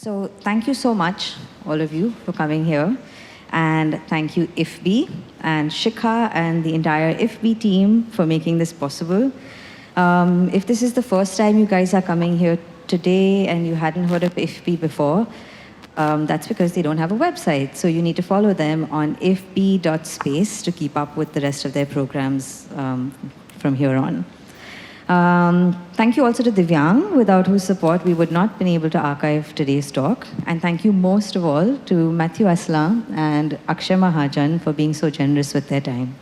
So thank you so much, all of you, for coming here. And thank you, IFB and Shikha and the entire IFB team for making this possible. If this is the first time you guys are coming here today and you hadn't heard of IFB before, that's because they don't have a website. So you need to follow them on ifb.space to keep up with the rest of their programs from here on. Thank you also to Divyang, without whose support we would not have been able to archive today's talk. And thank you most of all to Mathieu Asselin and Akshay Mahajan for being so generous with their time.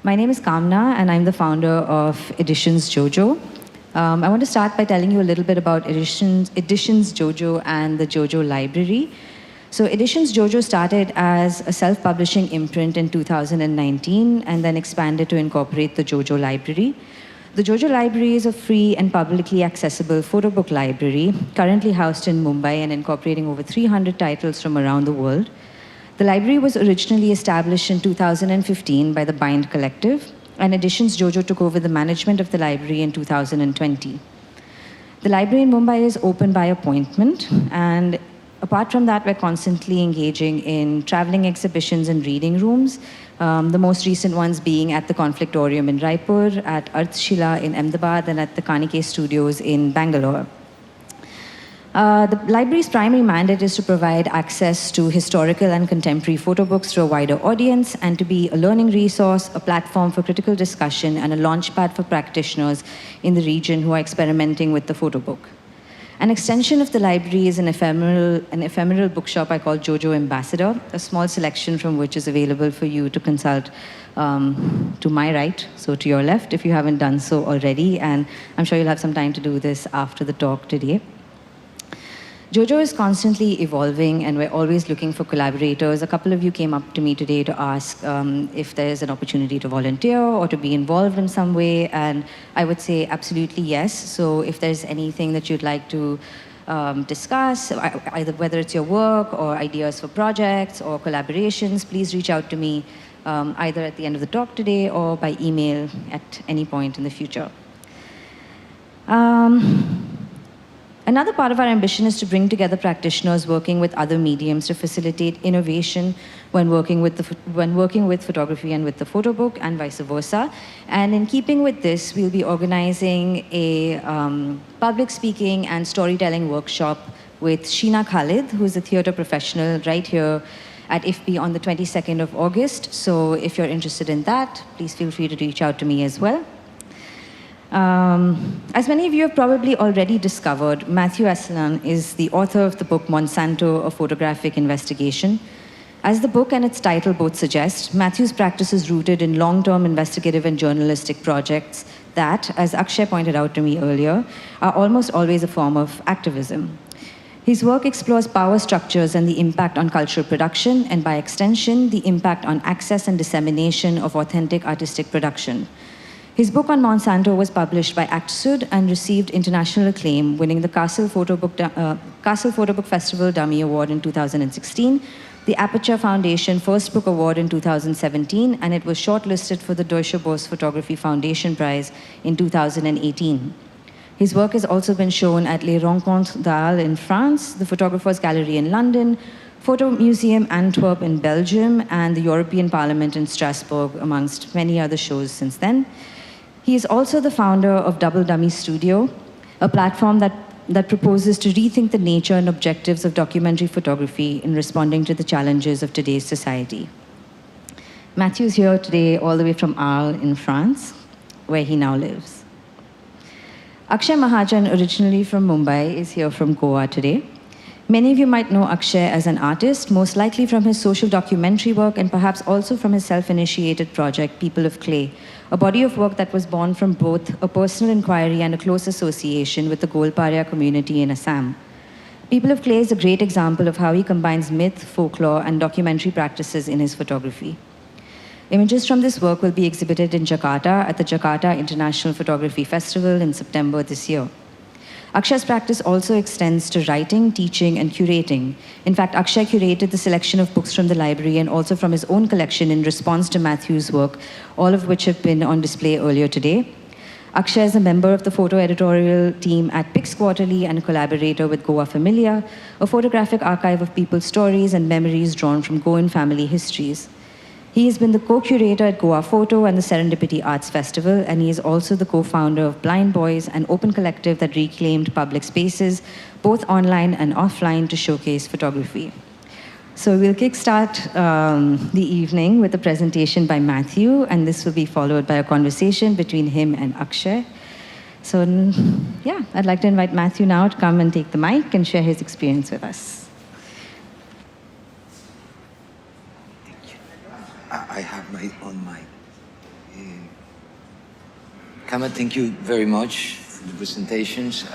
My name is Kamna, and I'm the founder of Editions JOJO. I want to start by telling you a little bit about Editions JOJO and the JOJO library. So Editions JOJO started as a self-publishing imprint in 2019 and then expanded to incorporate the JOJO library. The JOJO library is a free and publicly accessible photo book library, currently housed in Mumbai and incorporating over 300 titles from around the world. The library was originally established in 2015 by the Bind Collective, and Editions JOJO took over the management of the library in 2020. The library in Mumbai is open by appointment, and apart from that, we're constantly engaging in traveling exhibitions and reading rooms, the most recent ones being at the Conflictorium in Raipur, at Arthshila in Ahmedabad, and at the Kanike Studios in Bangalore. The library's primary mandate is to provide access to historical and contemporary photo books to a wider audience and to be a learning resource, a platform for critical discussion, and a launchpad for practitioners in the region who are experimenting with the photo book. An extension of the library is an ephemeral bookshop I call JOJO Ambassador, a small selection from which is available for you to consult to my right, so to your left, if you haven't done so already, and I'm sure you'll have some time to do this after the talk today. JOJO is constantly evolving, and we're always looking for collaborators. A couple of you came up to me today to ask if there's an opportunity to volunteer or to be involved in some way, and I would say absolutely yes. So if there's anything that you'd like to discuss, either whether it's your work or ideas for projects or collaborations, please reach out to me either at the end of the talk today or by email at any point in the future. Another part of our ambition is to bring together practitioners working with other mediums to facilitate innovation when working with photography and with the photo book, and vice versa. And in keeping with this, we'll be organizing a public speaking and storytelling workshop with Sheena Khalid, who's a theater professional, right here at IFB on the 22nd of August. So if you're interested in that, please feel free to reach out to me as well. As many of you have probably already discovered, Mathieu Asselin is the author of the book Monsanto, A Photographic Investigation. As the book and its title both suggest, Matthew's practice is rooted in long-term investigative and journalistic projects that, as Akshay pointed out to me earlier, are almost always a form of activism. His work explores power structures and the impact on cultural production, and by extension, the impact on access and dissemination of authentic artistic production. His book on Monsanto was published by ActSud and received international acclaim, winning the Castle Photo Book Festival Dummy Award in 2016, the Aperture Foundation First Book Award in 2017, and it was shortlisted for the Deutsche Börse Photography Foundation Prize in 2018. His work has also been shown at Les Rencontres d'Arles in France, the Photographers Gallery in London, Photo Museum Antwerp in Belgium, and the European Parliament in Strasbourg, amongst many other shows since then. He is also the founder of Double Dummy Studio, a platform that proposes to rethink the nature and objectives of documentary photography in responding to the challenges of today's society. Matthew's here today all the way from Arles in France, where he now lives. Akshay Mahajan, originally from Mumbai, is here from Goa today. Many of you might know Akshay as an artist, most likely from his social documentary work and perhaps also from his self-initiated project, People of Clay, a body of work that was born from both a personal inquiry and a close association with the Golparia community in Assam. People of Clay is a great example of how he combines myth, folklore, and documentary practices in his photography. Images from this work will be exhibited in Jakarta at the Jakarta International Photography Festival in September this year. Akshay's practice also extends to writing, teaching, and curating. In fact, Akshay curated the selection of books from the library and also from his own collection in response to Matthew's work, all of which have been on display earlier today. Akshay is a member of the photo editorial team at Pix Quarterly and a collaborator with Goa Familia, a photographic archive of people's stories and memories drawn from Goan family histories. He has been the co-curator at Goa Photo and the Serendipity Arts Festival, and he is also the co-founder of Blind Boys, an open collective that reclaimed public spaces, both online and offline, to showcase photography. So we'll kickstart the evening with a presentation by Matthew, and this will be followed by a conversation between him and Akshay. So yeah, I'd like to invite Matthew now to come and take the mic and share his experience with us. Thank you. I have my own mic. Kama, thank you very much for the presentations.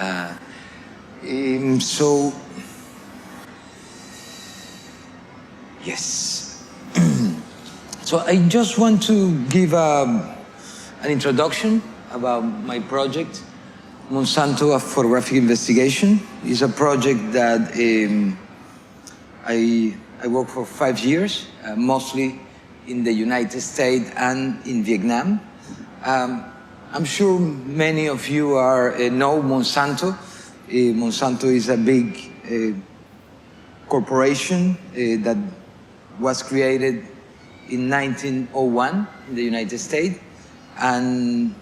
Yes. So I just want to give an introduction about my project. Monsanto, a photographic investigation, is a project that I worked for 5 years, mostly in the United States and in Vietnam. I'm sure many of you know Monsanto. Monsanto is a big corporation that was created in 1901 in the United States. And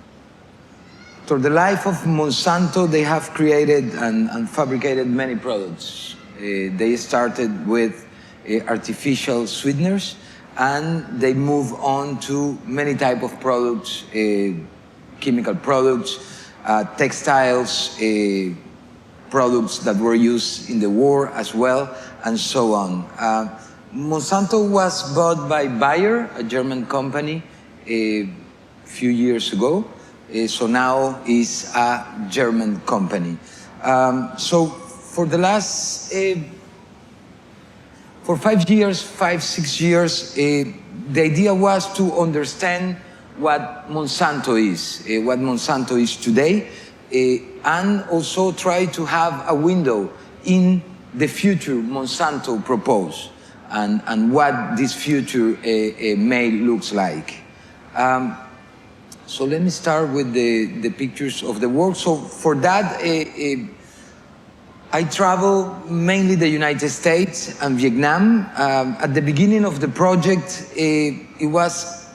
through the life of Monsanto, they have created and fabricated many products. They started with artificial sweeteners, and they move on to many types of products, chemical products, textiles, products that were used in the war as well, and so on. Monsanto was bought by Bayer, a German company, a few years ago. So now is a German company. So for the last, for 5 years, 6 years, the idea was to understand what Monsanto is today, and also try to have a window in the future Monsanto proposed, and what this future may looks like. So let me start with the pictures of the work. So for that, I travel mainly the United States and Vietnam. At the beginning of the project, it was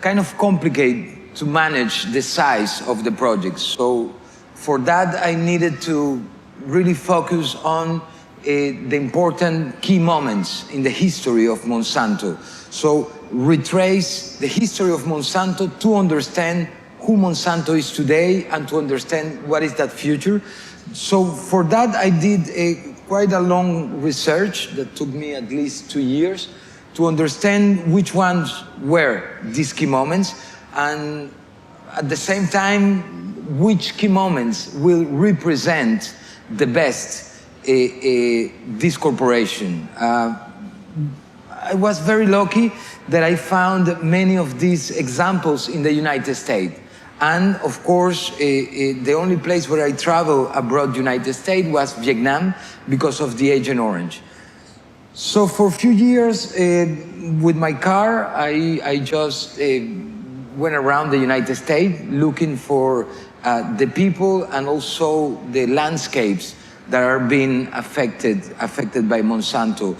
kind of complicated to manage the size of the project. So for that, I needed to really focus on the important key moments in the history of Monsanto. So retrace the history of Monsanto to understand who Monsanto is today and to understand what is that future. So for that, I did quite a long research that took me at least 2 years to understand which ones were these key moments, and at the same time, which key moments will represent the best this corporation. I was very lucky that I found many of these examples in the United States. And of course, the only place where I traveled abroad United States was Vietnam because of the Agent Orange. So for a few years with my car, I just went around the United States looking for the people and also the landscapes that are being affected by Monsanto.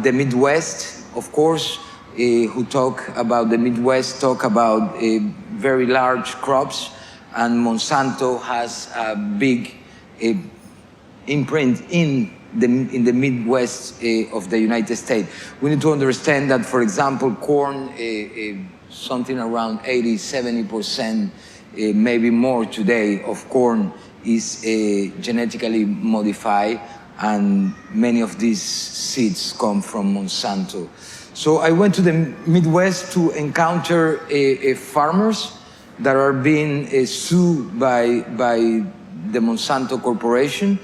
The Midwest, of course, who talk about the Midwest talk about very large crops, and Monsanto has a big imprint in the Midwest of the United States. We need to understand that, for example, corn, something around 80–70%, maybe more today, of corn is genetically modified, and many of these seeds come from Monsanto. So I went to the Midwest to encounter farmers that are being sued by the Monsanto Corporation.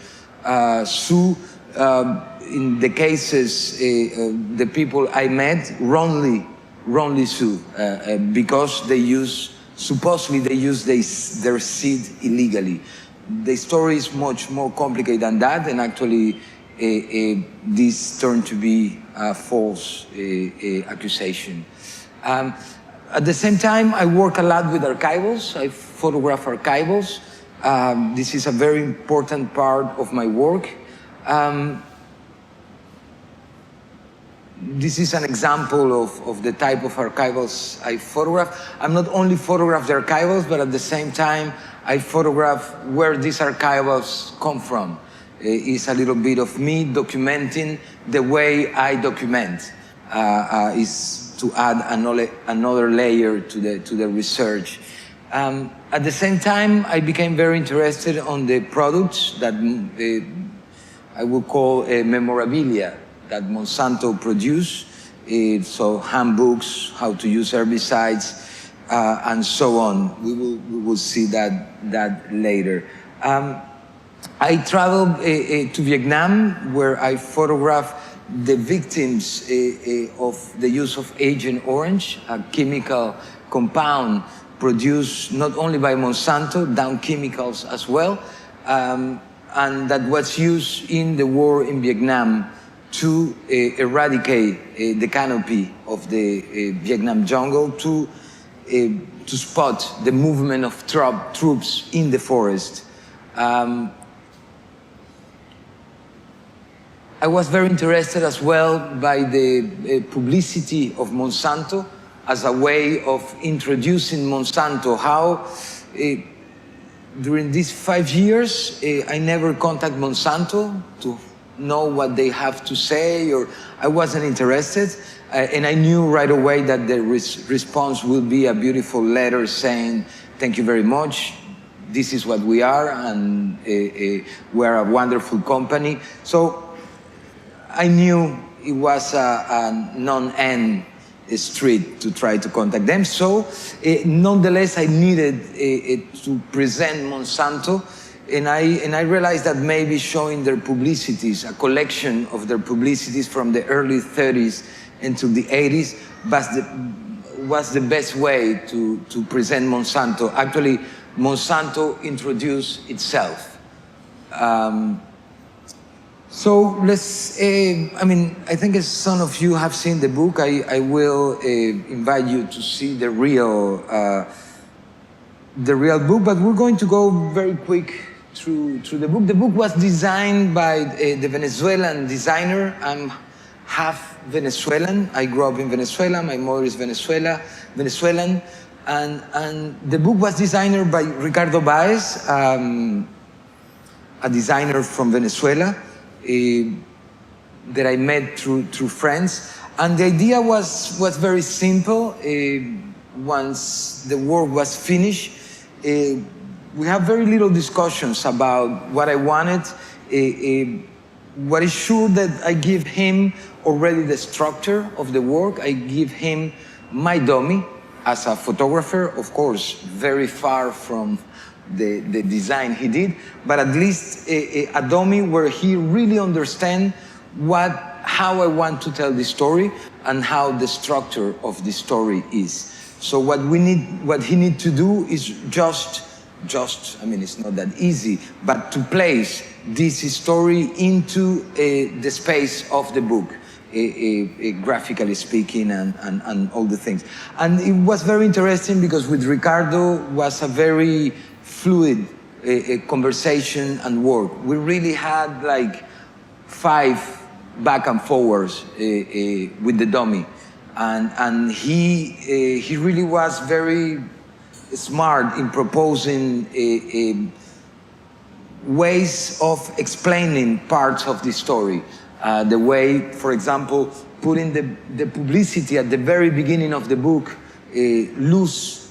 In the cases, the people I met wrongly sued because supposedly they use their seed illegally. The story is much more complicated than that, and actually this turned to be a false accusation. At the same time, I work a lot with archivals. I photograph archivals. This is a very important part of my work. This is an example of the type of archivals I photograph. I'm not only photograph the archivals, but at the same time, I photograph where these archivals come from. It's a little bit of me documenting the way I document. Is to add another layer to the research. At the same time, I became very interested on the products that I would call memorabilia that Monsanto produce, so handbooks, how to use herbicides, and so on. We will see that later. I traveled to Vietnam, where I photographed the victims of the use of Agent Orange, a chemical compound produced not only by Monsanto, down chemicals as well, and that was used in the war in Vietnam to eradicate the canopy of the Vietnam jungle, to spot the movement of troops in the forest. I was very interested as well by the publicity of Monsanto as a way of introducing Monsanto. How during these 5 years, I never contacted Monsanto to know what they have to say, or I wasn't interested. And I knew right away that the response will be a beautiful letter saying, thank you very much. This is what we are, and we're a wonderful company. So I knew it was a non-end street to try to contact them. So nonetheless, I needed to present Monsanto, and I realized that maybe showing their publicities, a collection of their publicities from the early 30s into the 80s, was the best way to present Monsanto. Actually, Monsanto introduced itself. So let's, I think as some of you have seen the book, I will invite you to see the real book, but we're going to go very quick through the book. The book was designed by the Venezuelan designer. I'm half Venezuelan. I grew up in Venezuela. My mother is Venezuelan. And the book was designed by Ricardo Baez, a designer from Venezuela, that I met through friends. And the idea was very simple. Once the work was finished, we have very little discussions about what I wanted. What is sure that I give him already the structure of the work. I give him my dummy as a photographer, of course, very far from the design he did, but at least a dummy where he really understands how I want to tell the story and how the structure of the story is. So what he needs to do is just, it's not that easy, but to place this story into the space of the book, graphically speaking, and all the things. And it was very interesting because with Ricardo was a very fluid conversation and work. We really had like 5 back and forwards with the dummy. And he really was very smart in proposing ways of explaining parts of the story. The way, for example, putting the publicity at the very beginning of the book, loose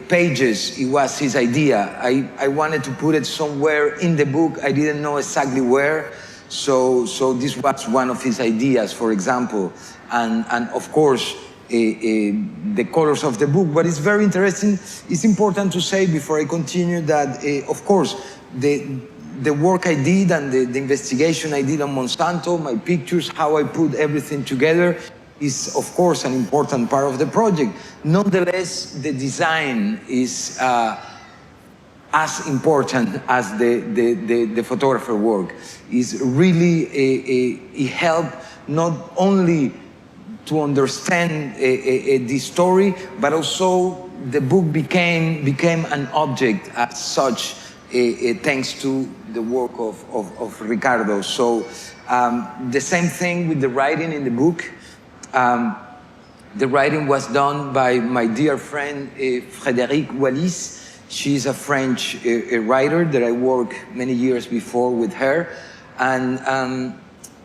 pages, it was his idea. I wanted to put it somewhere in the book. I didn't know exactly where. So this was one of his ideas, for example. And of course, the colors of the book. But it's very interesting. It's important to say before I continue that, of course, the work I did and the investigation I did on Monsanto, my pictures, how I put everything together, is of course an important part of the project. Nonetheless, the design is as important as the photographer work. Is really it helped not only to understand the story, but also the book became an object as such, thanks to the work of Ricardo. So the same thing with the writing in the book. The writing was done by my dear friend Frédéric Wallis. She's a French writer that I worked many years before with her. And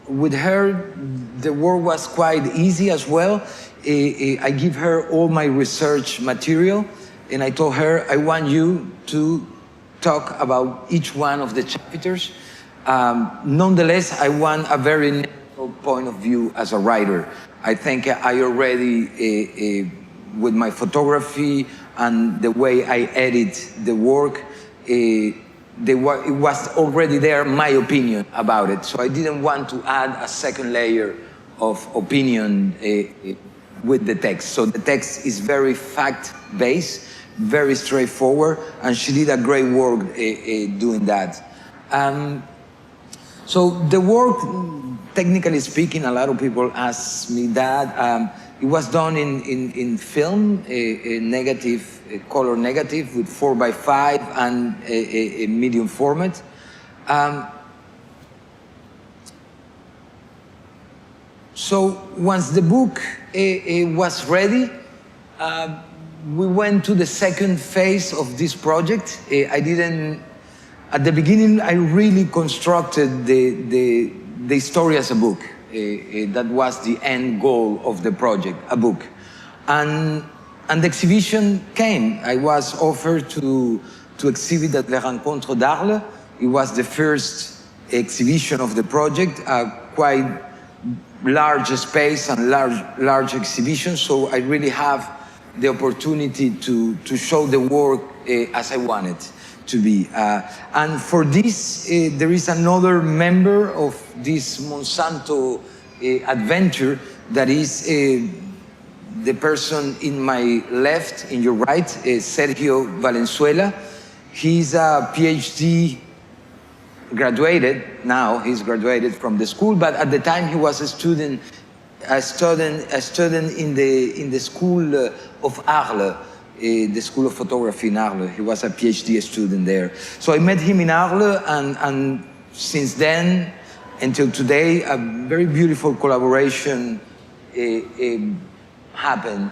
with her, the work was quite easy as well. I give her all my research material, and I told her, I want you to talk about each one of the chapters. Nonetheless, I want a very natural point of view as a writer. I think I already, with my photography and the way I edit the work, it was already there, my opinion about it. So I didn't want to add a second layer of opinion with the text. So the text is very fact-based, very straightforward, and she did a great work doing that. So the work, technically speaking, a lot of people ask me that. It was done in film, a negative, a color negative with 4x5 and a medium format. So once the book was ready, we went to the second phase of this project. At the beginning, I really constructed the story as a book. That was the end goal of the project, a book. And the exhibition came. I was offered to exhibit at Les Rencontres d'Arles. It was the first exhibition of the project, a quite large space and large exhibition, so I really have the opportunity to show the work as I want it to be. And for this, there is another member of this Monsanto adventure that is the person in my left, in your right, Sergio Valenzuela. He's a PhD graduated now. He's graduated from the school, but at the time he was a student in the school of Arles. The School of Photography in Arles. He was a PhD student there. So I met him in Arles, and since then until today, a very beautiful collaboration happened.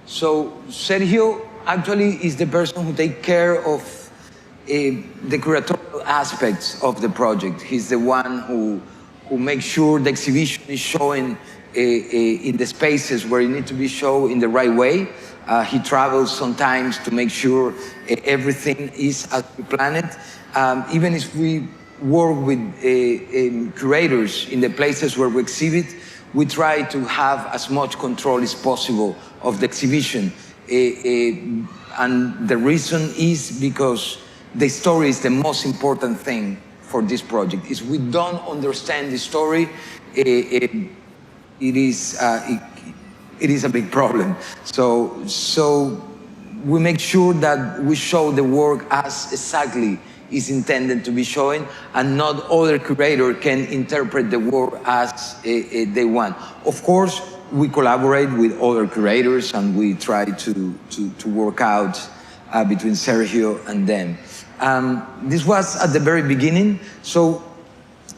So Sergio actually is the person who takes care of the curatorial aspects of the project. He's the one who makes sure the exhibition is showing in the spaces where it needs to be shown in the right way. He travels sometimes to make sure everything is as we planned it. Even if we work with curators in the places where we exhibit, we try to have as much control as possible of the exhibition. And the reason is because the story is the most important thing for this project. If we don't understand the story, it is a big problem. So we make sure that we show the work as exactly is intended to be shown, and not other curator can interpret the work as they want. Of course, we collaborate with other curators, and we try to work out between Sergio and them. This was at the very beginning. So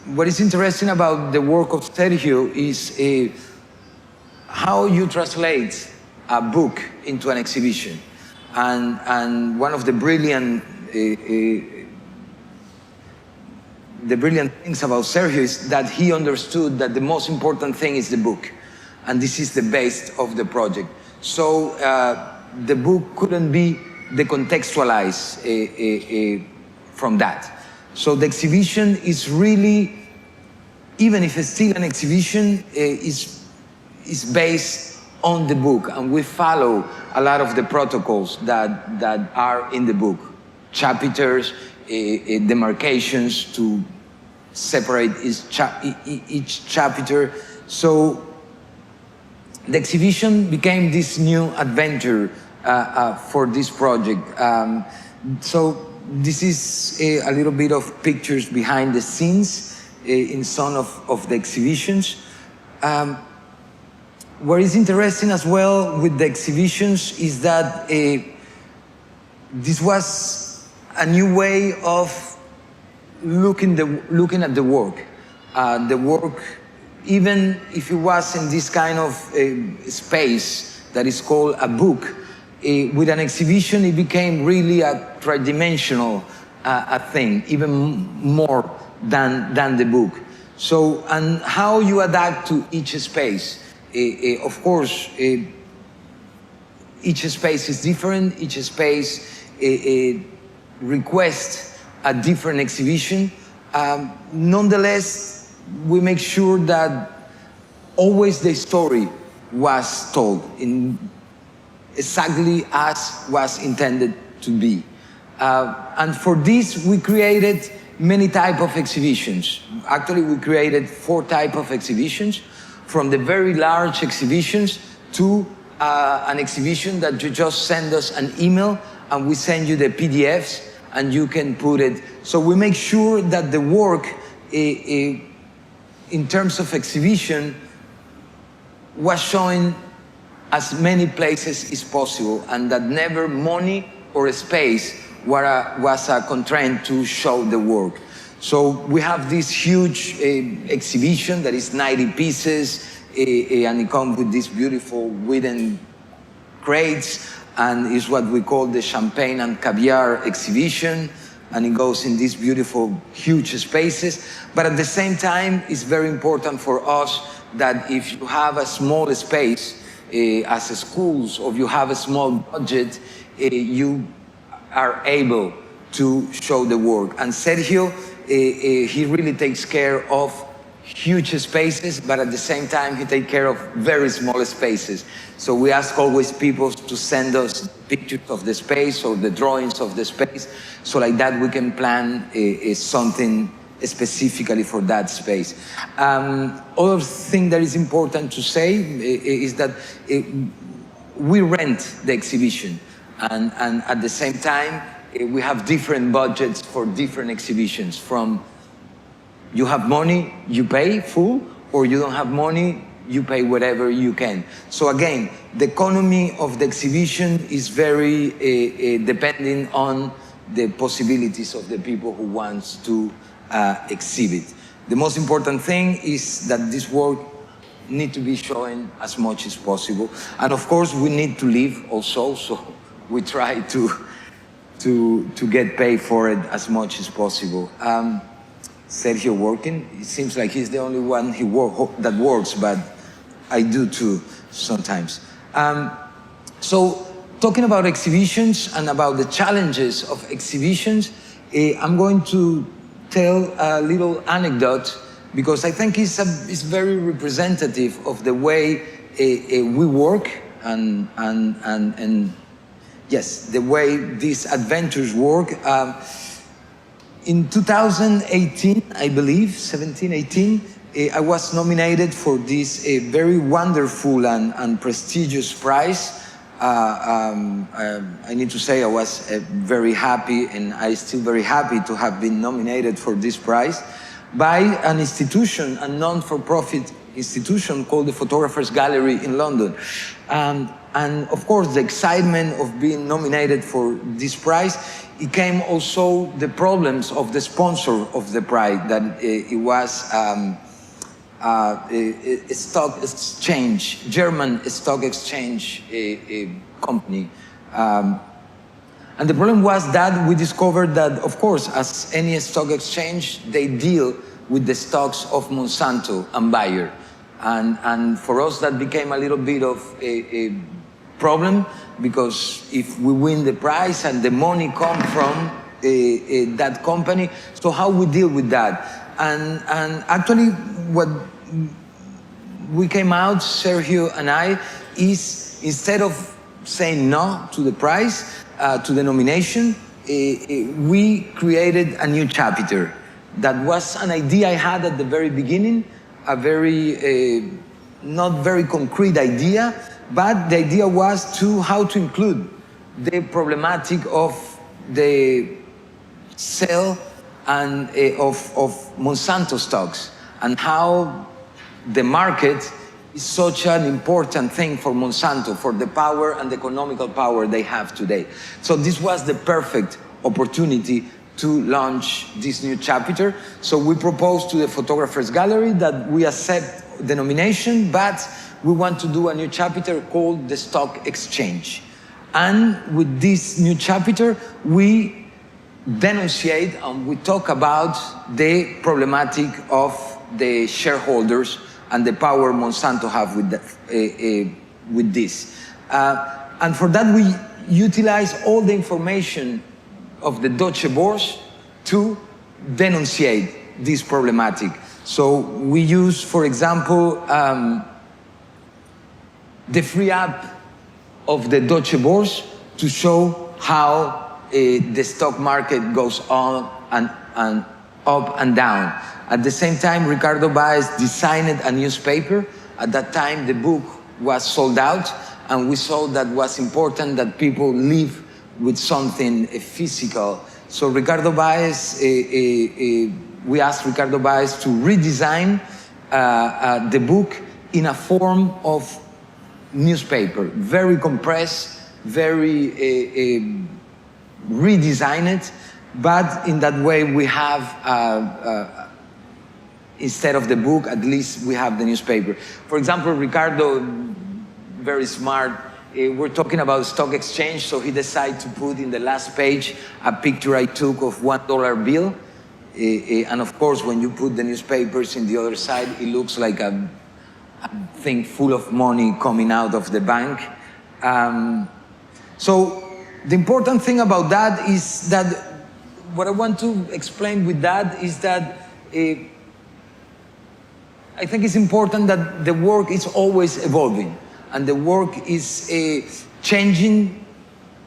what is interesting about the work of Sergio is how you translate a book into an exhibition. And one of the brilliant things about Sergio is that he understood that the most important thing is the book. And this is the base of the project. So the book couldn't be decontextualized from that. So the exhibition is really, even if it's still an exhibition, is based on the book, and we follow a lot of the protocols that are in the book. Chapters, demarcations to separate each chapter. So the exhibition became this new adventure for this project. So this is a little bit of pictures behind the scenes in some of the exhibitions. what is interesting as well with the exhibitions is that this was a new way of looking at the work. The work, even if it was in this kind of space that is called a book, with an exhibition it became really a tridimensional a thing, even more than the book. So, and how you adapt to each space. Of course, each space is different, each space requests a different exhibition. Nonetheless, we make sure that always the story was told in exactly as was intended to be. And for this, we created many types of exhibitions. Actually, we created 4 types of exhibitions, from the very large exhibitions to an exhibition that you just send us an email and we send you the PDFs and you can put it. So we make sure that the work in terms of exhibition was showing as many places as possible, and that never money or space was a constraint to show the work. So we have this huge exhibition that is 90 pieces, and it comes with these beautiful wooden crates, and is what we call the Champagne and Caviar exhibition, and it goes in these beautiful, huge spaces. But at the same time, it's very important for us that if you have a small space, as a schools, or you have a small budget, you are able to show the work. And Sergio, he really takes care of huge spaces, but at the same time, he takes care of very small spaces. So we ask always people to send us pictures of the space or the drawings of the space, so like that we can plan something specifically for that space. Other thing that is important to say is that we rent the exhibition, and at the same time we have different budgets for different exhibitions. From you have money, you pay full, or you don't have money, you pay whatever you can. So again, the economy of the exhibition is very depending on the possibilities of the people who wants to exhibit. The most important thing is that this work need to be shown as much as possible. And of course, we need to live also, so we try to get paid for it as much as possible. Sergio working, it seems like he's the only one that works, but I do too sometimes. So talking about exhibitions and about the challenges of exhibitions, I'm going to tell a little anecdote, because I think it's very representative of the way we work and yes, the way these adventures work. In 2018, I believe, 17, 18, I was nominated for this very wonderful and prestigious prize. I need to say I was very happy, and I'm still very happy to have been nominated for this prize by an institution, a non-for-profit institution called the Photographers Gallery in London. And of course, the excitement of being nominated for this prize, it came also the problems of the sponsor of the prize, that it was a stock exchange, German stock exchange company. And the problem was that we discovered that, of course, as any stock exchange, they deal with the stocks of Monsanto and Bayer. And for us, that became a little bit of a problem, because if we win the prize and the money come from that company, so how we deal with that? And actually, what we came out, Sergio and I, is instead of saying no to the prize, to the nomination, we created a new chapter. That was an idea I had at the very beginning, a very, not very concrete idea, but the idea was how to include the problematic of the sale and of Monsanto stocks, and how the market is such an important thing for Monsanto, for the power and the economical power they have today. So this was the perfect opportunity to launch this new chapter. So we proposed to the Photographers Gallery that we accept the nomination, but we want to do a new chapter called the Stock Exchange. And with this new chapter, we denunciate and we talk about the problematic of the shareholders and the power Monsanto have with this. And for that, we utilize all the information of the Deutsche Börse to denunciate this problematic. So we use, for example, the free app of the Deutsche Börse to show how the stock market goes on and up and down. At the same time, Ricardo Baez designed a newspaper. At that time, the book was sold out, and we saw that was important that people live with something physical. So Ricardo Baez, we asked Ricardo Baez to redesign the book in a form of newspaper, very compressed, very redesigned, but in that way we have, instead of the book, at least we have the newspaper. For example, Ricardo, very smart, we're talking about stock exchange, so he decided to put in the last page a picture I took of $1 bill. And of course, when you put the newspapers in the other side, it looks like a thing full of money coming out of the bank. So the important thing about that is that what I want to explain with that is that I think it's important that the work is always evolving, and the work is changing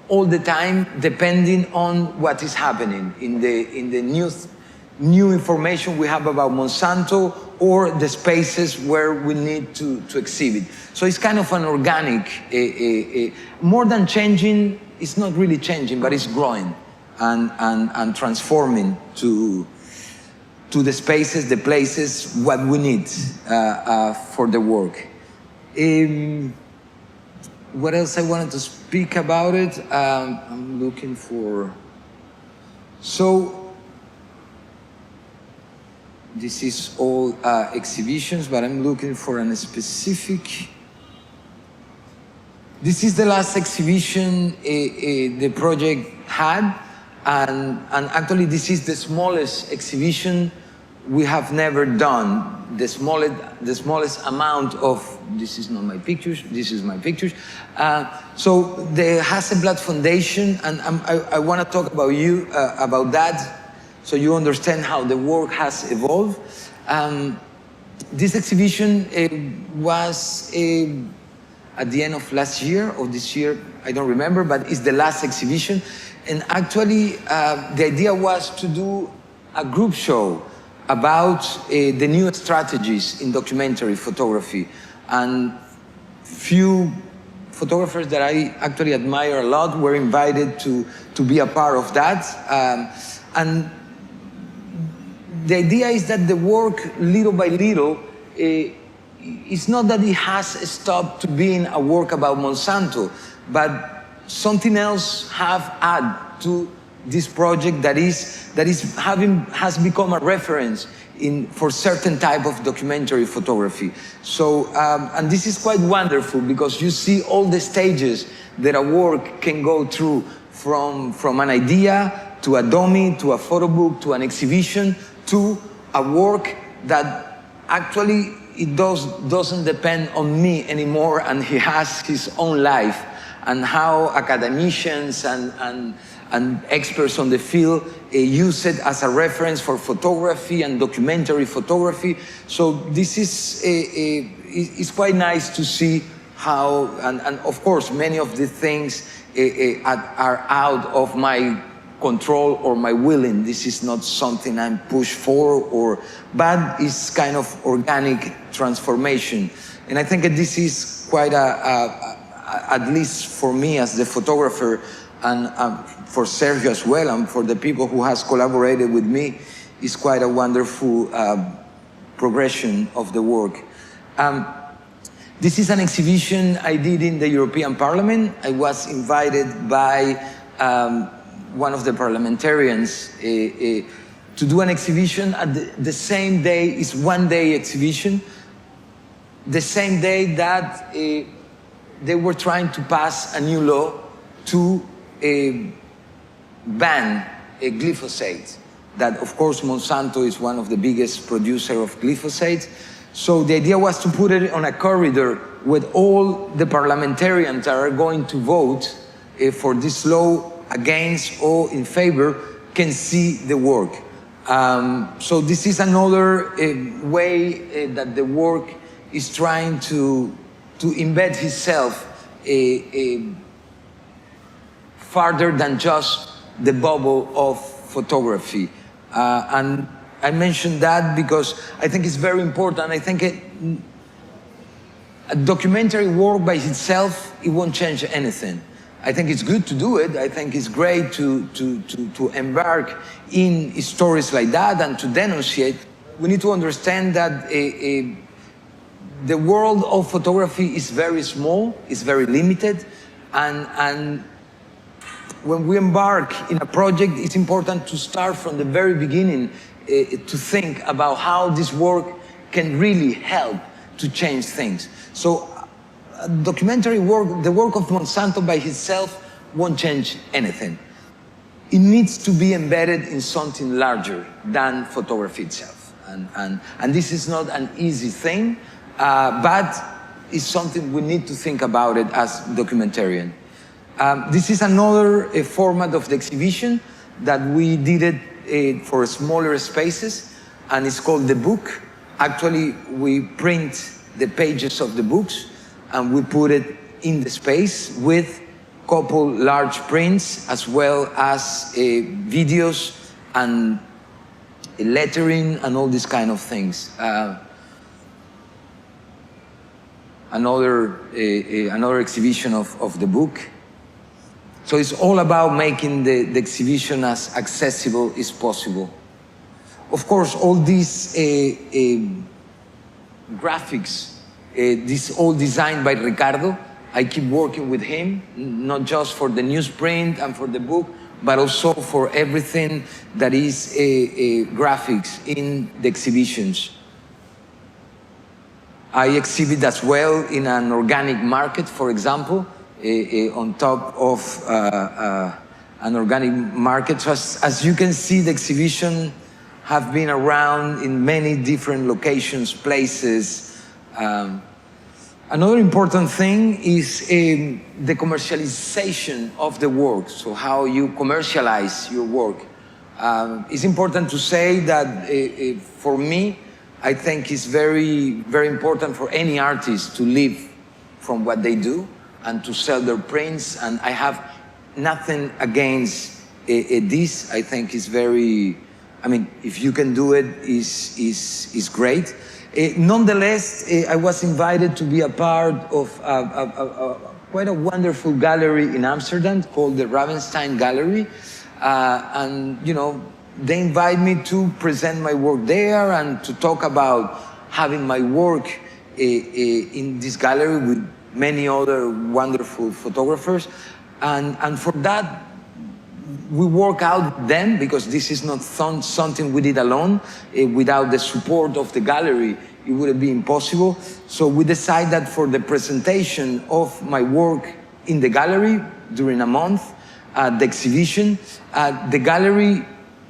all the time depending on what is happening in the new information we have about Monsanto or the spaces where we need to exhibit. So it's kind of an organic, more than changing, it's not really changing, but it's growing and transforming to the spaces, the places, what we need for the work. What else I wanted to speak about it? I'm looking for... So, this is all exhibitions, but I'm looking for a specific... This is the last exhibition the project had, and actually this is the smallest exhibition we have never done. The smallest amount of, this is not my pictures, this is my pictures. So the Hasselblad Foundation, and I want to talk about that, so you understand how the work has evolved. This exhibition was at the end of last year or this year, I don't remember, but it's the last exhibition. And actually, the idea was to do a group show about the new strategies in documentary photography. And few photographers that I actually admire a lot were invited to be a part of that. And the idea is that the work, little by little, it's not that it has stopped to being a work about Monsanto, but something else have added to this project that has become a reference for certain type of documentary photography. So, and this is quite wonderful because you see all the stages that a work can go through, from an idea to a dummy, to a photo book, to an exhibition, to a work that actually it doesn't depend on me anymore, and he has his own life, and how academicians and experts on the field use it as a reference for photography and documentary photography. So this is it's quite nice to see how, and of course many of the things are out of my control or my willing. This is not something I'm pushed for, but it's kind of organic transformation. And I think that this is quite at least for me as the photographer, and for Sergio as well, and for the people who has collaborated with me, is quite a wonderful progression of the work. This is an exhibition I did in the European Parliament. I was invited by one of the parliamentarians to do an exhibition at the same day. It's one-day exhibition, the same day that they were trying to pass a new law to ban glyphosate. That, of course, Monsanto is one of the biggest producers of glyphosate. So the idea was to put it on a corridor with all the parliamentarians that are going to vote for this law against or in favor can see the work. So this is another way that the work is trying to embed itself farther than just the bubble of photography. And I mentioned that because I think it's very important. I think a documentary work by itself, it won't change anything. I think it's good to do it. I think it's great to embark in stories like that and to denunciate. We need to understand that the world of photography is very small, it's very limited, and when we embark in a project, it's important to start from the very beginning to think about how this work can really help to change things. So documentary work, the work of Monsanto by itself won't change anything. It needs to be embedded in something larger than photography itself. And this is not an easy thing, but it's something we need to think about it as documentarian. This is another format of the exhibition that we did it for smaller spaces, and it's called The Book. Actually, we print the pages of the books and we put it in the space with a couple large prints as well as videos and lettering and all these kind of things. Another exhibition of the book. So it's all about making the exhibition as accessible as possible. Of course, all these graphics, this all designed by Ricardo. I keep working with him, not just for the newsprint and for the book, but also for everything that is graphics in the exhibitions. I exhibit as well in an organic market, for example, on top of an organic market. So as you can see, the exhibition have been around in many different locations, places. Another important thing is the commercialization of the work, so how you commercialize your work. It's important to say that for me, I think it's very, very important for any artist to live from what they do and to sell their prints, and I have nothing against this. I think it's very, I mean, if you can do it, is great. Nonetheless, I was invited to be a part of quite a wonderful gallery in Amsterdam called the Ravenstein Gallery. And, you know, they invite me to present my work there and to talk about having my work in this gallery with many other wonderful photographers. And for that, we work out then, because this is not something we did alone. Without the support of the gallery, it would be impossible. So we decided that for the presentation of my work in the gallery during a month, the exhibition, the gallery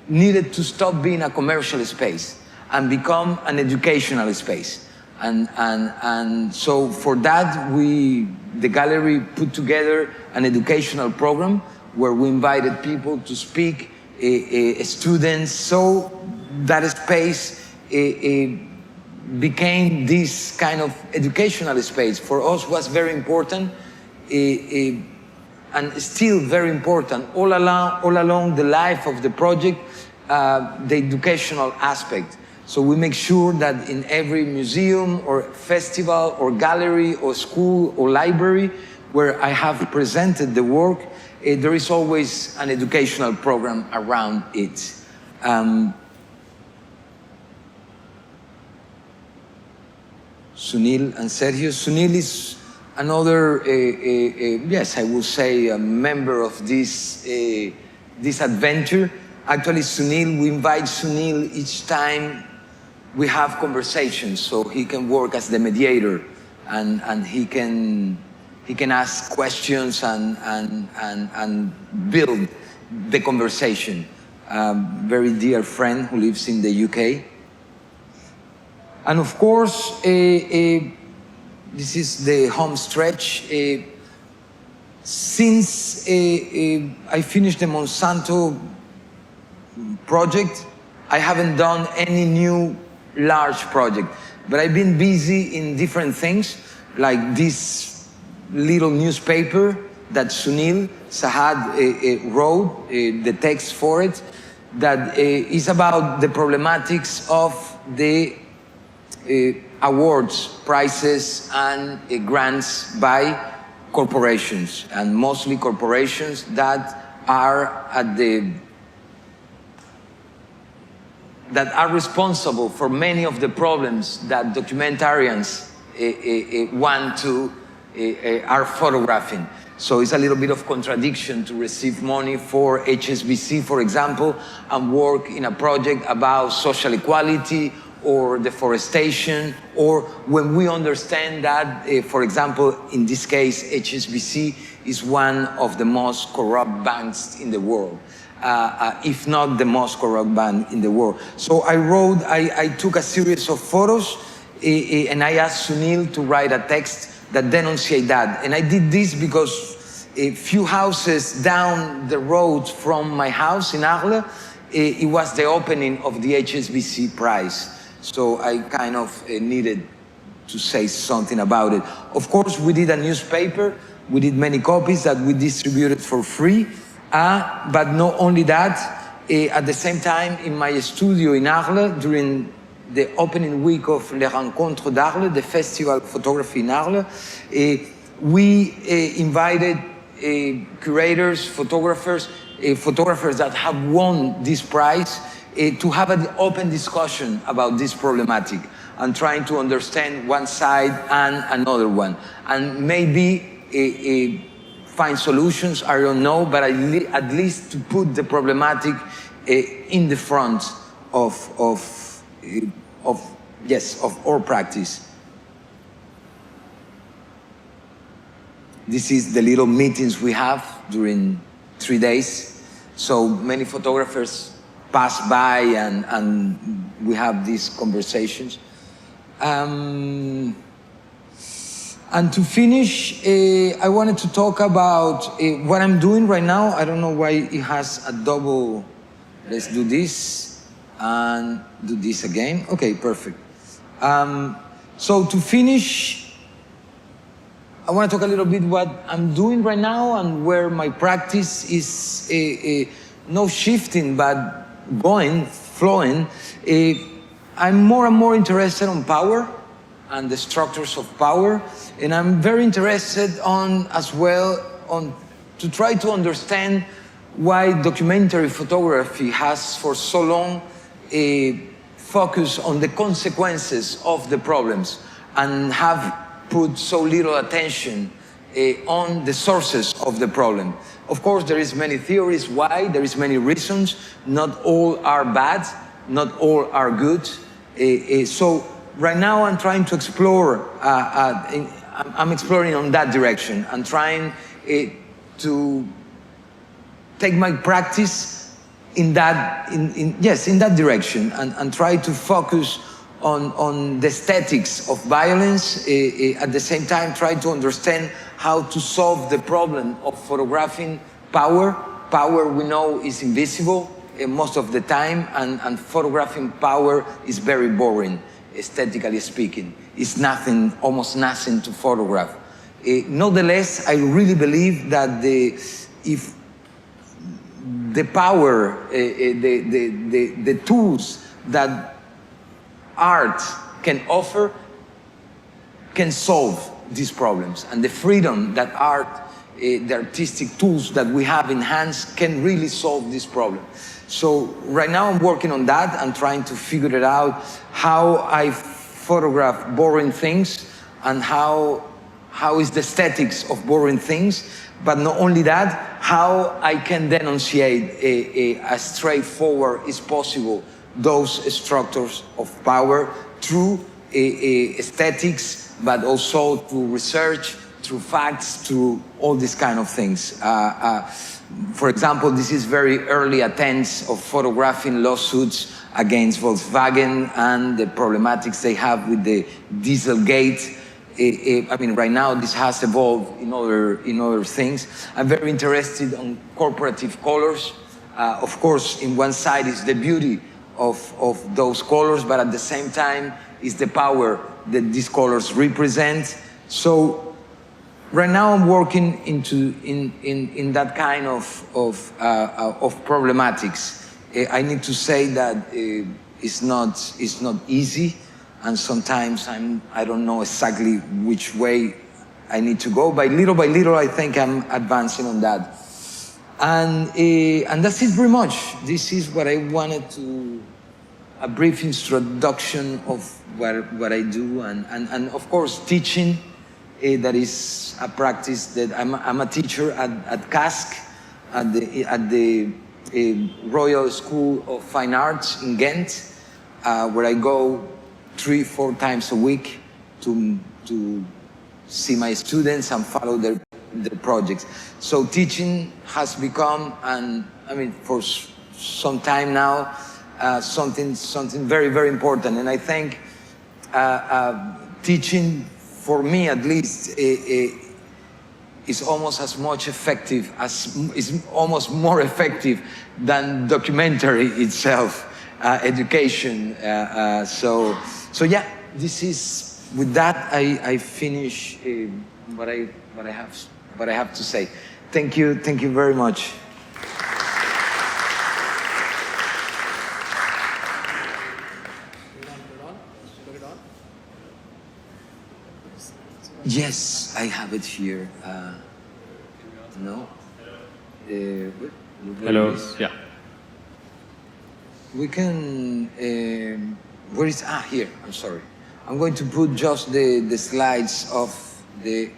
needed to stop being a commercial space and become an educational space. And so for that, the gallery put together an educational program where we invited people to speak, students, so that space became this kind of educational space. For us was very important, and still very important, all along the life of the project, the educational aspect. So we make sure that in every museum or festival or gallery or school or library where I have presented the work, there is always an educational program around it. Sunil and Sergio. Sunil is another, yes, I will say a member of this adventure. Actually, Sunil, we invite Sunil each time we have conversations, so he can work as the mediator, and he can ask questions and build the conversation. Very dear friend who lives in the UK. And of course, this is the home stretch. Since I finished the Monsanto project, I haven't done any new large project, but I've been busy in different things, like this little newspaper that Sunil Sahad wrote, the text for it, that is about the problematics of the awards, prizes, and grants by corporations, and mostly corporations that are responsible for many of the problems that documentarians are photographing. So it's a little bit of contradiction to receive money for HSBC, for example, and work in a project about social equality or deforestation, or when we understand that, for example, in this case, HSBC is one of the most corrupt banks in the world, if not the most corrupt bank in the world. So I took a series of photos, and I asked Sunil to write a text that denunciate that. And I did this because a few houses down the road from my house in Arles, it was the opening of the HSBC prize. So I kind of needed to say something about it. Of course, we did a newspaper. We did many copies that we distributed for free. But not only that, at the same time, in my studio in Arles, during the opening week of Les Rencontres d'Arles, the festival of photography in Arles, we invited curators, photographers that have won this prize to have an open discussion about this problematic and trying to understand one side and another one. And maybe find solutions, I don't know, but at least to put the problematic in the front of our practice. This is the little meetings we have during 3 days. So many photographers pass by and we have these conversations. And to finish, I wanted to talk about what I'm doing right now. I don't know why it has a double. Let's do this and do this again. Okay, perfect. So to finish, I want to talk a little bit what I'm doing right now and where my practice is no shifting, but going, flowing. I'm more and more interested on power and the structures of power, and I'm very interested to try to understand why documentary photography has for so long focused on the consequences of the problems and have put so little attention on the sources of the problem. Of course, there is many theories why, there is many reasons. Not all are bad, not all are good. So right now I'm trying to explore, I'm exploring on that direction and trying to take my practice in that direction and try to focus on the aesthetics of violence, at the same time try to understand how to solve the problem of photographing power. Power, we know, is invisible most of the time, and photographing power is very boring, aesthetically speaking. It's nothing, almost nothing to photograph. Nonetheless, I really believe that if the power, the tools that art can offer can solve these problems, and the freedom that art, the artistic tools that we have in hands can really solve this problem. So right now I'm working on that and trying to figure it out how I photograph boring things and how is the aesthetics of boring things, but not only that, how I can denunciate as straightforward as possible those structures of power through aesthetics, but also through research, through facts, through all these kind of things. For example, this is very early attempts of photographing lawsuits against Volkswagen and the problematics they have with the Dieselgate. I mean, right now this has evolved in other things. I'm very interested on corporative colors. Of course, in one side is the beauty of those colors, but at the same time is the power that these colors represent. So right now I'm working in that kind of problematics. I need to say that it's not easy, and sometimes I don't know exactly which way I need to go. By little, I think I'm advancing on that. And that's it very much. This is what I wanted to, a brief introduction of what I do, and of course teaching. That is a practice that I'm a teacher at CASC, at the Royal School of Fine Arts in Ghent, where I go 3-4 times a week to see my students and follow their projects. So teaching has become, and I mean for some time now, something very, very important. And I think teaching, for me at least, is almost as much effective is almost more effective than documentary itself, education. So yeah, this is, with that I finish what I have to say. Thank you very much. Yes, I have it here. No. Hello. Yeah. We can. Where is? Here. I'm sorry. I'm going to put just the slides of the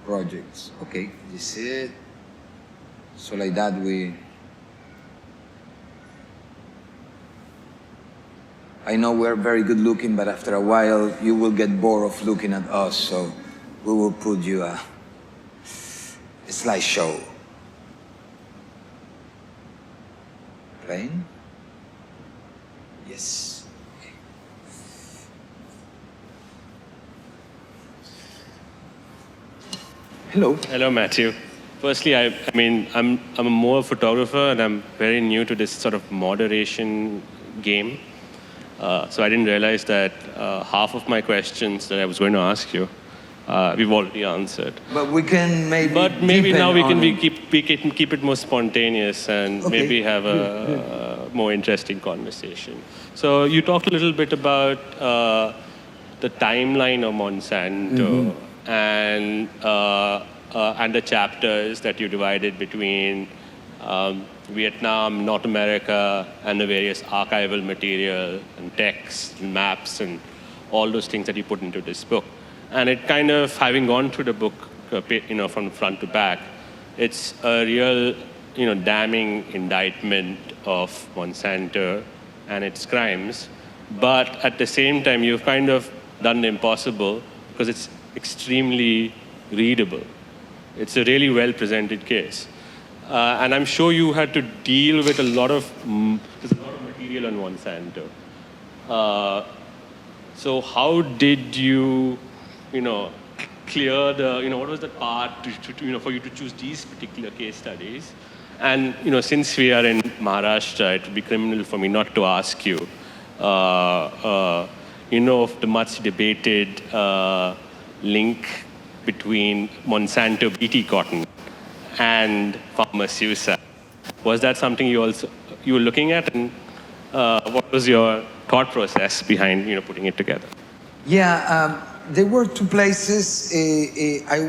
projects. Okay. This is it. So like that we. I know we're very good looking, but after a while you will get bored of looking at us, so we will put you a slideshow. Playing? Yes. Okay. Hello. Hello, Matthew. Firstly, I mean, I'm more a photographer, and I'm very new to this sort of moderation game. So I didn't realize that half of my questions that I was going to ask you, we've already answered. But we can maybe. But maybe now we can keep it more spontaneous and okay. Maybe have a more interesting conversation. So you talked a little bit about the timeline of Monsanto and the chapters that you divided between Vietnam, North America, and the various archival material and texts and maps and all those things that you put into this book. And it kind of, having gone through the book, from front to back, it's a real, damning indictment of Monsanto and its crimes. But at the same time, you've kind of done the impossible because it's extremely readable. It's a really well-presented case. And I'm sure you had to deal with there's a lot of material on Monsanto. So how did you, clear what was the path for you to choose these particular case studies? And, since we are in Maharashtra, it would be criminal for me not to ask you, of the much debated link between Monsanto BT cotton and farmer suicide. Was that something you were looking at, and what was your thought process behind putting it together? Yeah, there were two places I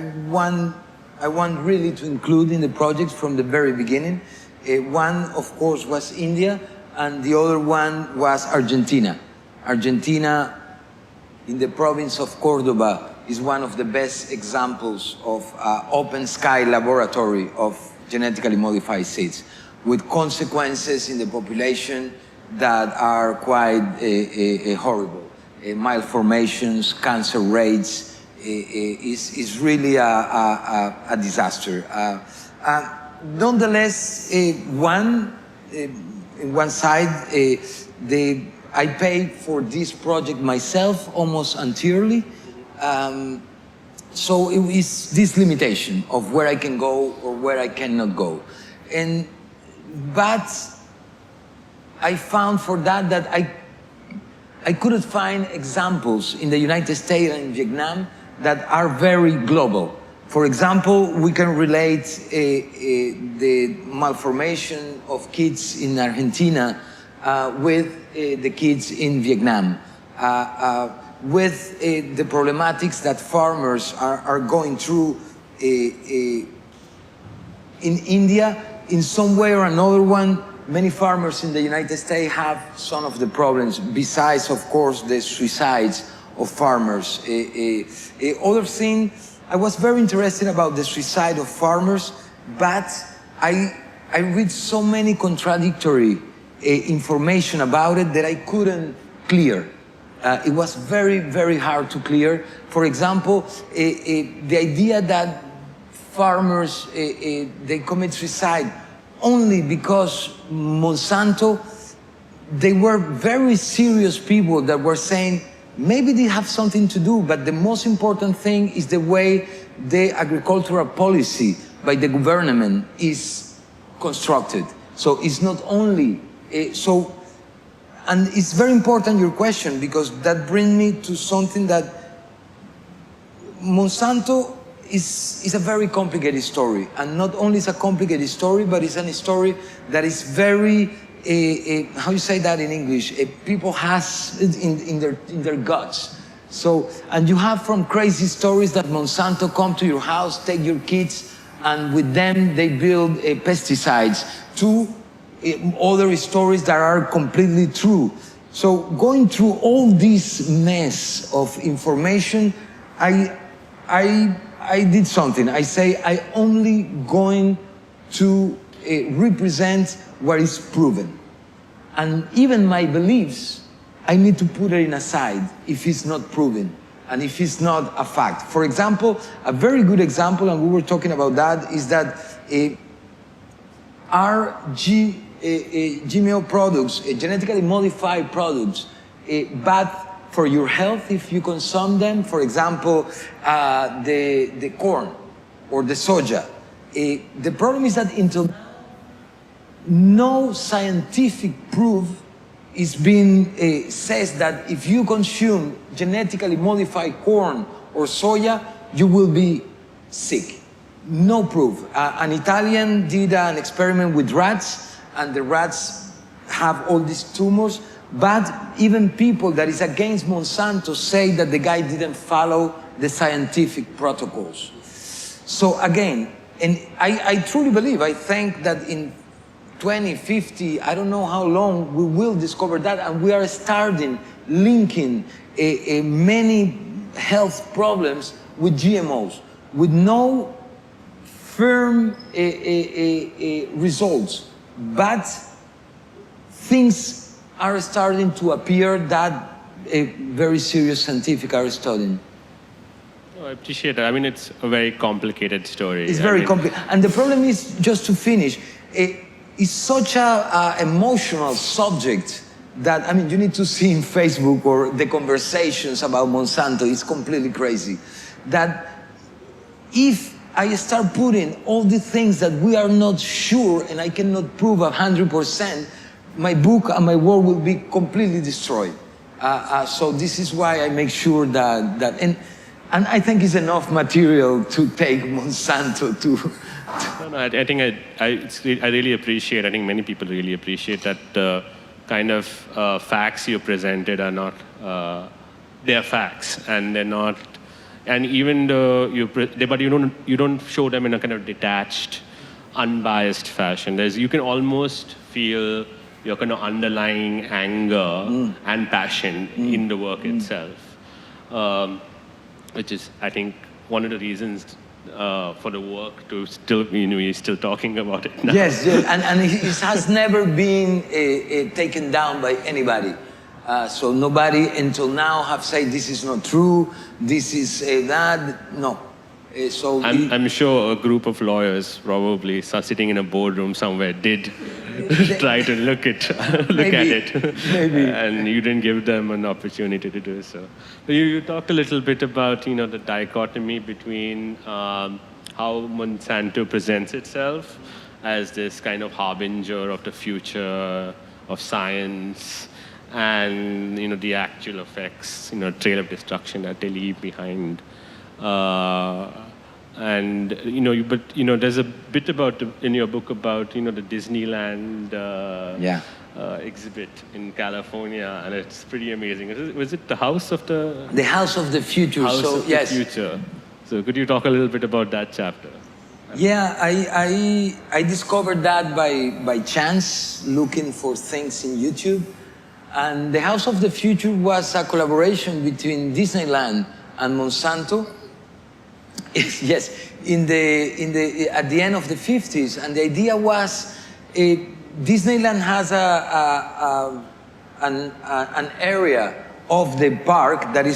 want really to include in the project from the very beginning. One, of course, was India, and the other one was Argentina. Argentina in the province of Cordoba is one of the best examples of open sky laboratory of genetically modified seeds, with consequences in the population that are quite horrible. Malformations, cancer rates, is really a disaster. Nonetheless, in one side, I paid for this project myself almost entirely. So it is this limitation of where I can go or where I cannot go. But I found for that I couldn't find examples in the United States and Vietnam that are very global. For example, we can relate the malformation of kids in Argentina with the kids in Vietnam, with the problematics that farmers are going through in India. In some way or another one, many farmers in the United States have some of the problems, besides, of course, the suicides of farmers. Other thing, I was very interested about the suicide of farmers, but I read so many contradictory information about it that I couldn't clear. It was very, very hard to clear. For example, the idea that farmers, they commit suicide only because Monsanto, they were very serious people that were saying, maybe they have something to do, but the most important thing is the way the agricultural policy by the government is constructed. So it's not only, and it's very important, your question, because that brings me to something that Monsanto is a very complicated story. And not only is a complicated story, but it's a story that is very, how you say that in English? People has it in their guts. So, and you have from crazy stories that Monsanto come to your house, take your kids, and with them they build pesticides, to other stories that are completely true. So going through all this mess of information, I did something. I say I only going to represent what is proven. And even my beliefs, I need to put it in a side if it's not proven and if it's not a fact. For example, a very good example, and we were talking about that, is that our GMO products, genetically modified products, bad for your health if you consume them. For example, the corn or the soja. The problem is that until now, no scientific proof is being says that if you consume genetically modified corn or soya, you will be sick. No proof. An Italian did an experiment with rats, and the rats have all these tumors. But even people that is against Monsanto say that the guy didn't follow the scientific protocols. So again, and I truly believe, I think that in 2050, I don't know how long, we will discover that, and we are starting linking many health problems with GMOs, with no firm results, but things are starting to appear that very serious scientific are studying. Oh, I appreciate that. I mean, it's a very complicated story. It's very complicated. And the problem is, just to finish, it's such a emotional subject that, I mean, you need to see in Facebook or the conversations about Monsanto, it's completely crazy. That if I start putting all the things that we are not sure and I cannot prove 100%, my book and my work will be completely destroyed. So this is why I make sure that and I think it's enough material to take Monsanto to. No, I think I really appreciate. I think many people really appreciate that the kind of facts you presented are not. They're facts, and they're not. And even though but you don't show them in a kind of detached, unbiased fashion. You can almost feel your kind of underlying anger and passion in the work itself. which is, I think, one of the reasons for the work to still, we're still talking about it now. Yes, yes. And it has never been taken down by anybody. So nobody until now have said this is not true, this is that. No. So I'm sure a group of lawyers probably sitting in a boardroom somewhere did try to look at it. Maybe. And you didn't give them an opportunity to do so. You talked a little bit about the dichotomy between how Monsanto presents itself as this kind of harbinger of the future of science, and the actual effects, trail of destruction that they leave behind. And there's a bit about in your book about the Disneyland exhibit in California, and it's pretty amazing. Was it the House of the House of the Future? House of the Future. So could you talk a little bit about that chapter? Yeah, I discovered that by chance, looking for things in YouTube. And the House of the Future was a collaboration between Disneyland and Monsanto. Yes, at the end of the 50s, and the idea was Disneyland has an area of the park that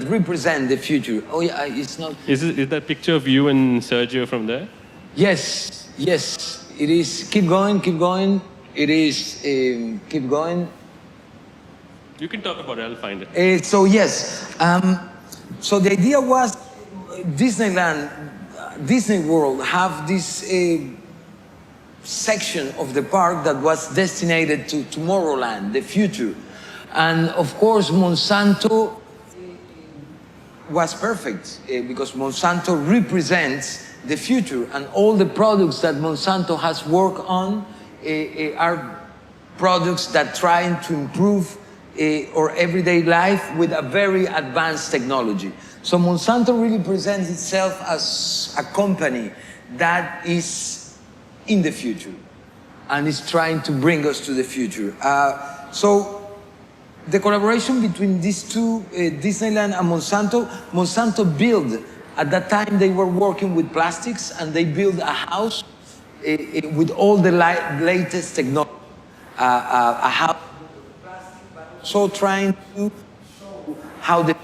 represent the future. Oh yeah, it's not. Is that picture of you and Sergio from there? Yes, yes, it is. Keep going, keep going. It is. Keep going. You can talk about it. I'll find it. So yes, so the idea was Disneyland, Disney World have this section of the park that was destined to Tomorrowland, the future. And of course, Monsanto was perfect because Monsanto represents the future, and all the products that Monsanto has worked on are products that try to improve our everyday life with a very advanced technology. So Monsanto really presents itself as a company that is in the future and is trying to bring us to the future. So the collaboration between these two, Disneyland and Monsanto built, at that time they were working with plastics, and they built a house with all the latest technology. A house with plastic, but also trying to show how the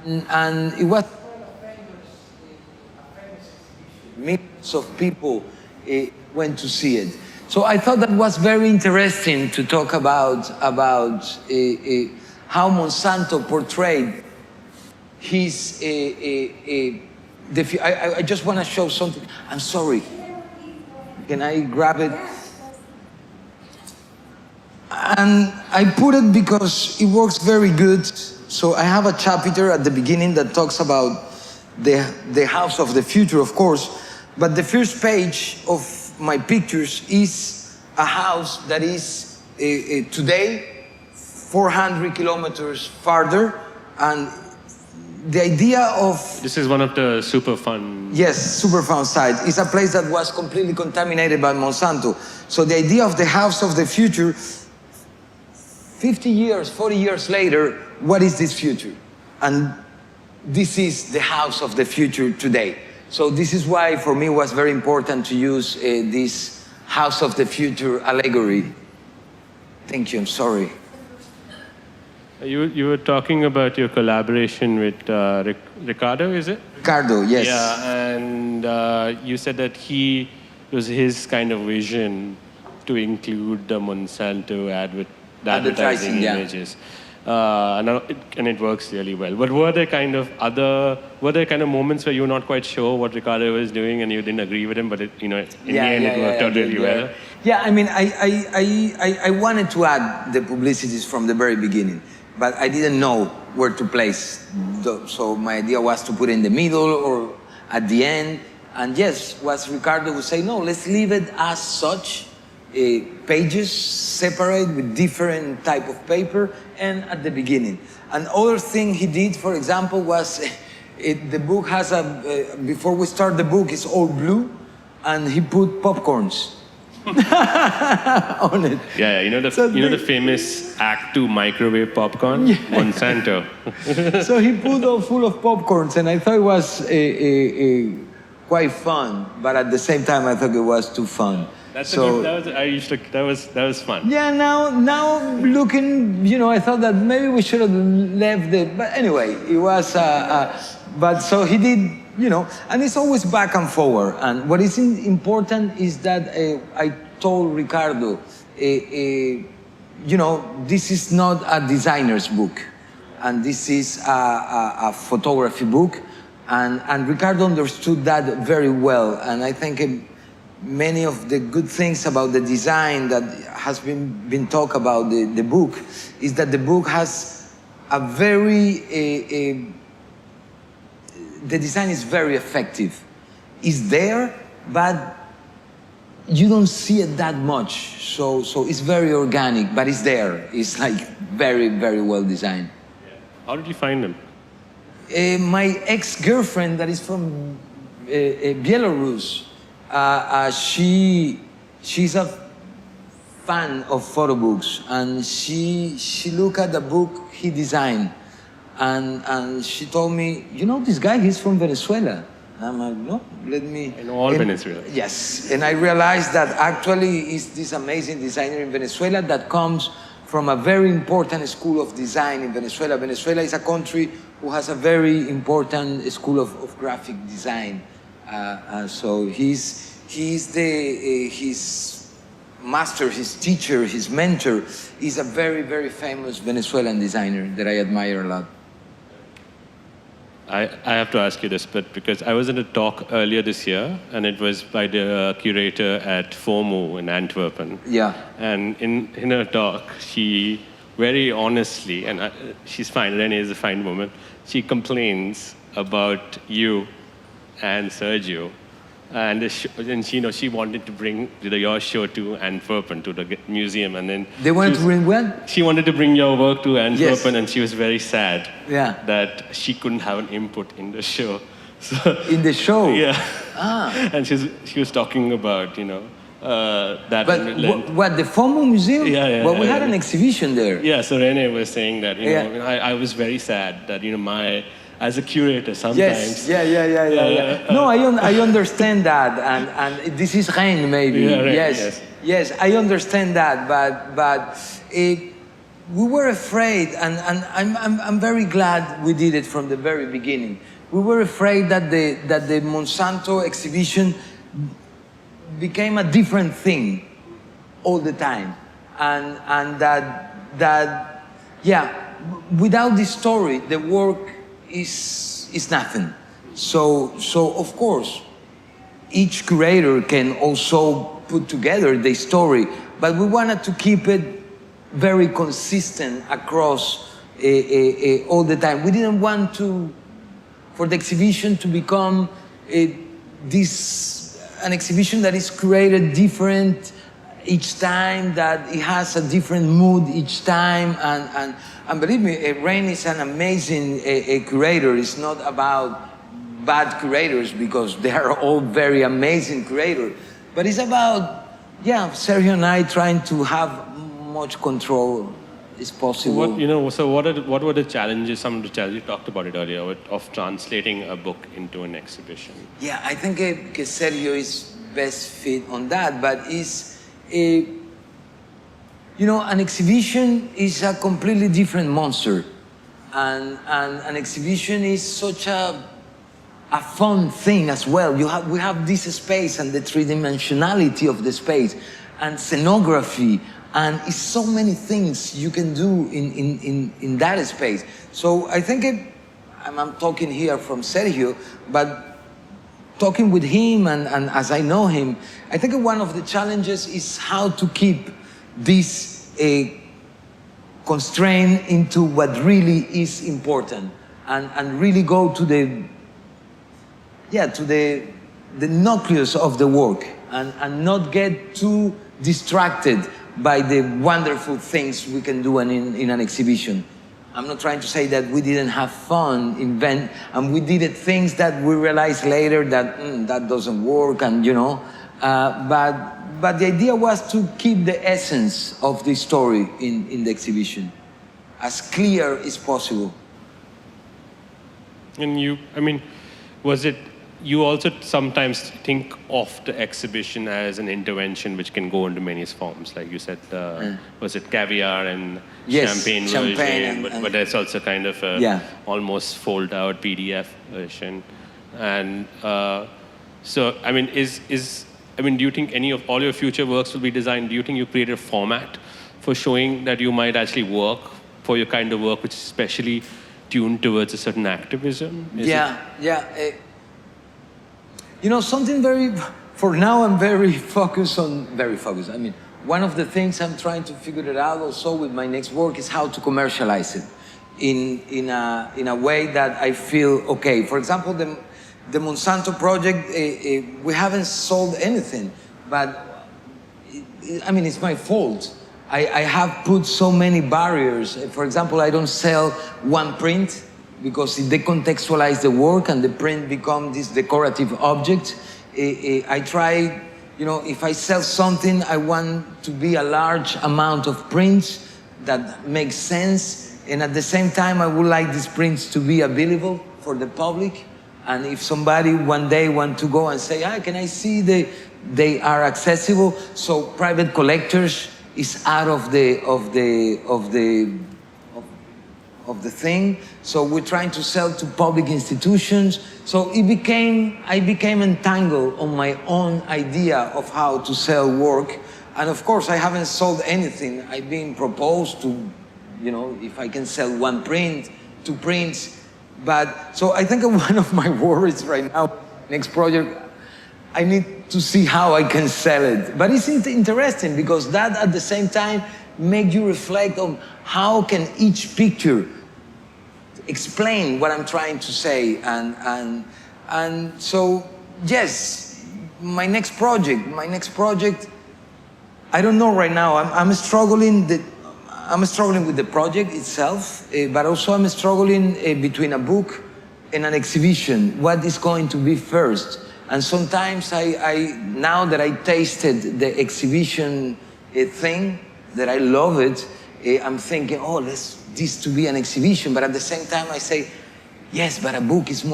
and it was a famous exhibition. Millions of people went to see it. So I thought that was very interesting to talk about how Monsanto portrayed his. I just want to show something. I'm sorry. Can I grab it? And I put it because it works very good. So I have a chapter at the beginning that talks about the house of the future, of course. But the first page of my pictures is a house that is today 400 kilometers farther. And the idea of... This is one of the Superfund... Yes, Superfund site. It's a place that was completely contaminated by Monsanto. So the idea of the house of the future, 50 years, 40 years later, what is this future? And this is the house of the future today. So this is why, for me, it was very important to use this house of the future allegory. Thank you, I'm sorry. You were talking about your collaboration with Ricardo, is it? Ricardo, yes. Yeah, and you said that it was his kind of vision to include the Monsanto advertising images. And it works really well. But were there kind of moments where you were not quite sure what Ricardo was doing and you didn't agree with him, but in the end it worked out really well? Yeah, I mean, I wanted to add the publicities from the very beginning, but I didn't know where to place. So my idea was to put it in the middle or at the end. And yes, was Ricardo would say, no, let's leave it as such. Pages separate with different type of paper, and at the beginning. Another thing he did, for example, was the book has before we start the book, it's all blue, and he put popcorns on it. Yeah, you know the famous Act 2 microwave popcorn, Monsanto. So he put all full of popcorns, and I thought it was quite fun, but at the same time I thought it was too fun. That was fun. Yeah, now looking, I thought that maybe we should have left it, but anyway, it was. But so he did, and it's always back and forward. And what is important is that I told Ricardo, this is not a designer's book, and this is a photography book, and Ricardo understood that very well, and I think. Many of the good things about the design that has been talked about the book is that the book has a very the design is very effective. It's there, but you don't see it that much. So it's very organic, but it's there. It's like very, very well designed. How did you find them? My ex-girlfriend that is from Belarus. She's a fan of photo books, and she looked at the book he designed, and she told me, this guy, he's from Venezuela. And I'm like, no, let me. I know all Venezuela. Yes, and I realized that actually is this amazing designer in Venezuela that comes from a very important school of design in Venezuela. Venezuela is a country who has a very important school of graphic design. So his master, his teacher, his mentor is a very, very famous Venezuelan designer that I admire a lot. I have to ask you this, but because I was in a talk earlier this year, and it was by the curator at FOMO in Antwerpen. Yeah. And in her talk, she very honestly, and she's fine, Renee is a fine woman, she complains about you and Sergio, and she wanted to bring your show to Antwerpen, to the museum, and then they wanted to bring what? She wanted to bring your work to Antwerpen, yes. And she was very sad that she couldn't have an input in the show. So, in the show? Yeah. And she was talking about that. But what the FOMO museum? Yeah. Well, we had an exhibition there. Yeah. So Renee was saying that I was very sad that as a curator, sometimes. Yes, yeah. No, I understand that, and this is Rennes, maybe. Yeah, Rennes, yes, I understand that, but we were afraid, and I'm very glad we did it from the very beginning. We were afraid that the Monsanto exhibition became a different thing all the time, and that without this story, the work is nothing. So of course, each curator can also put together the story, but we wanted to keep it very consistent across all the time. We didn't want for the exhibition to become an exhibition that is created different each time, that it has a different mood each time, and believe me, Rain is an amazing curator. It's not about bad curators, because they are all very amazing curators, but it's about Sergio and I trying to have much control as possible. What were the challenges? Some of the challenges you talked about it earlier of translating a book into an exhibition. Yeah, I think Sergio is best fit on that, but an exhibition is a completely different monster, and an exhibition is such a fun thing as well. We have this space and the three-dimensionality of the space and scenography, and it's so many things you can do in that space. So I think I'm talking here from Sergio, but talking with him and as I know him, I think one of the challenges is how to keep this constraint into what really is important, and really go to the nucleus of the work, and not get too distracted by the wonderful things we can do in an exhibition. I'm not trying to say that we didn't have fun, and we did things that we realized later that that doesn't work, and but but the idea was to keep the essence of the story in the exhibition as clear as possible. And was it, you also sometimes think of the exhibition as an intervention which can go into many forms, like you said, was it caviar and champagne version, but there's also kind of a almost fold out PDF version. And so, do you think any of all your future works will be designed, do you think you created a format for showing that you might actually work for your kind of work, which is especially tuned towards a certain activism? Something for now I'm very focused. One of the things I'm trying to figure it out also with my next work is how to commercialize it in a way that I feel okay. For example, the Monsanto project, we haven't sold anything, but it's my fault. I have put so many barriers. For example, I don't sell one print because it decontextualizes the work and the print becomes this decorative object. I try, if I sell something, I want to be a large amount of prints that make sense. And at the same time, I would like these prints to be available for the public. And if somebody one day want to go and say, can I see they are accessible? So private collectors is out of the thing. So we're trying to sell to public institutions. So I became entangled on my own idea of how to sell work. And of course, I haven't sold anything. I've been proposed to, if I can sell one print, 2 prints. But so I think one of my worries right now, next project, I need to see how I can sell it. But it's interesting because that at the same time make you reflect on how can each picture explain what I'm trying to say. And so, yes, my next project, I don't know right now. I'm struggling with the project itself, but also I'm struggling between a book and an exhibition. What is going to be first? And sometimes now that I tasted the exhibition thing, that I love it, I'm thinking, this to be an exhibition. But at the same time, I say, yes, but a book is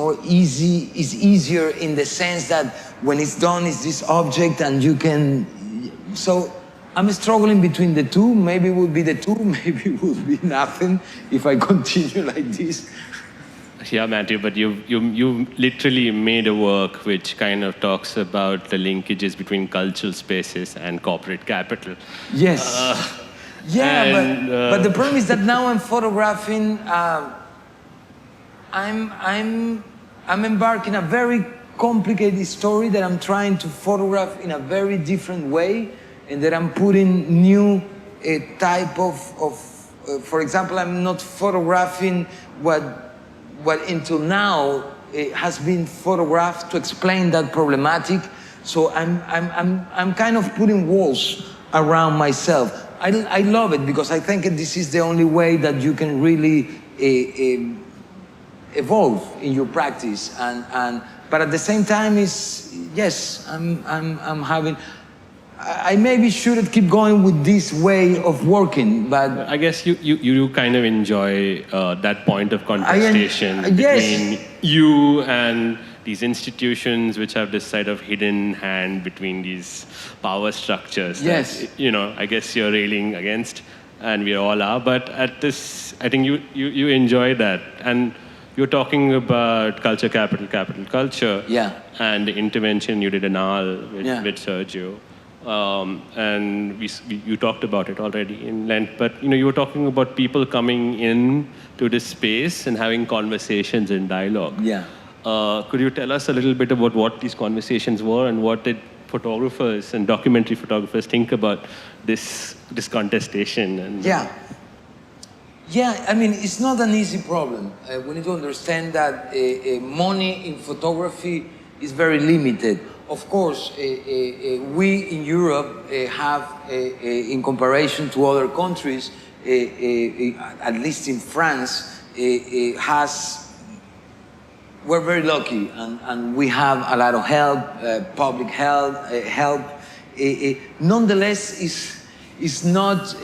easier in the sense that when it's done, it's this object and you can, so I'm struggling between the two. Maybe it will be the two, maybe it will be nothing if I continue like this. Yeah, Matthew, but you literally made a work which kind of talks about the linkages between cultural spaces and corporate capital. Yes. But the problem is that now I'm photographing. I'm embarking a very complicated story that I'm trying to photograph in a very different way, and that I'm putting new type of. For example, I'm not photographing what until now has been photographed to explain that problematic. So I'm kind of putting walls around myself. I love it because I think this is the only way that you can really evolve in your practice. But at the same time, I'm having. I maybe shouldn't keep going with this way of working, but I guess you kind of enjoy that point of contestation between you and these institutions which have this side of hidden hand between these power structures. Yes. That, I guess you're railing against, and we all are. But at this, I think you enjoy that, and you're talking about culture, capital culture, and the intervention you did in AL with Sergio. And you talked about it already in length, but you were talking about people coming in to this space and having conversations and dialogue. Yeah. Could you tell us a little bit about what these conversations were and what did photographers and documentary photographers think about this contestation? And, it's not an easy problem. We need to understand that money in photography is very limited. Of course, we in Europe have, in comparison to other countries, at least in France, we're very lucky, and we have a lot of help, public help. nonetheless is not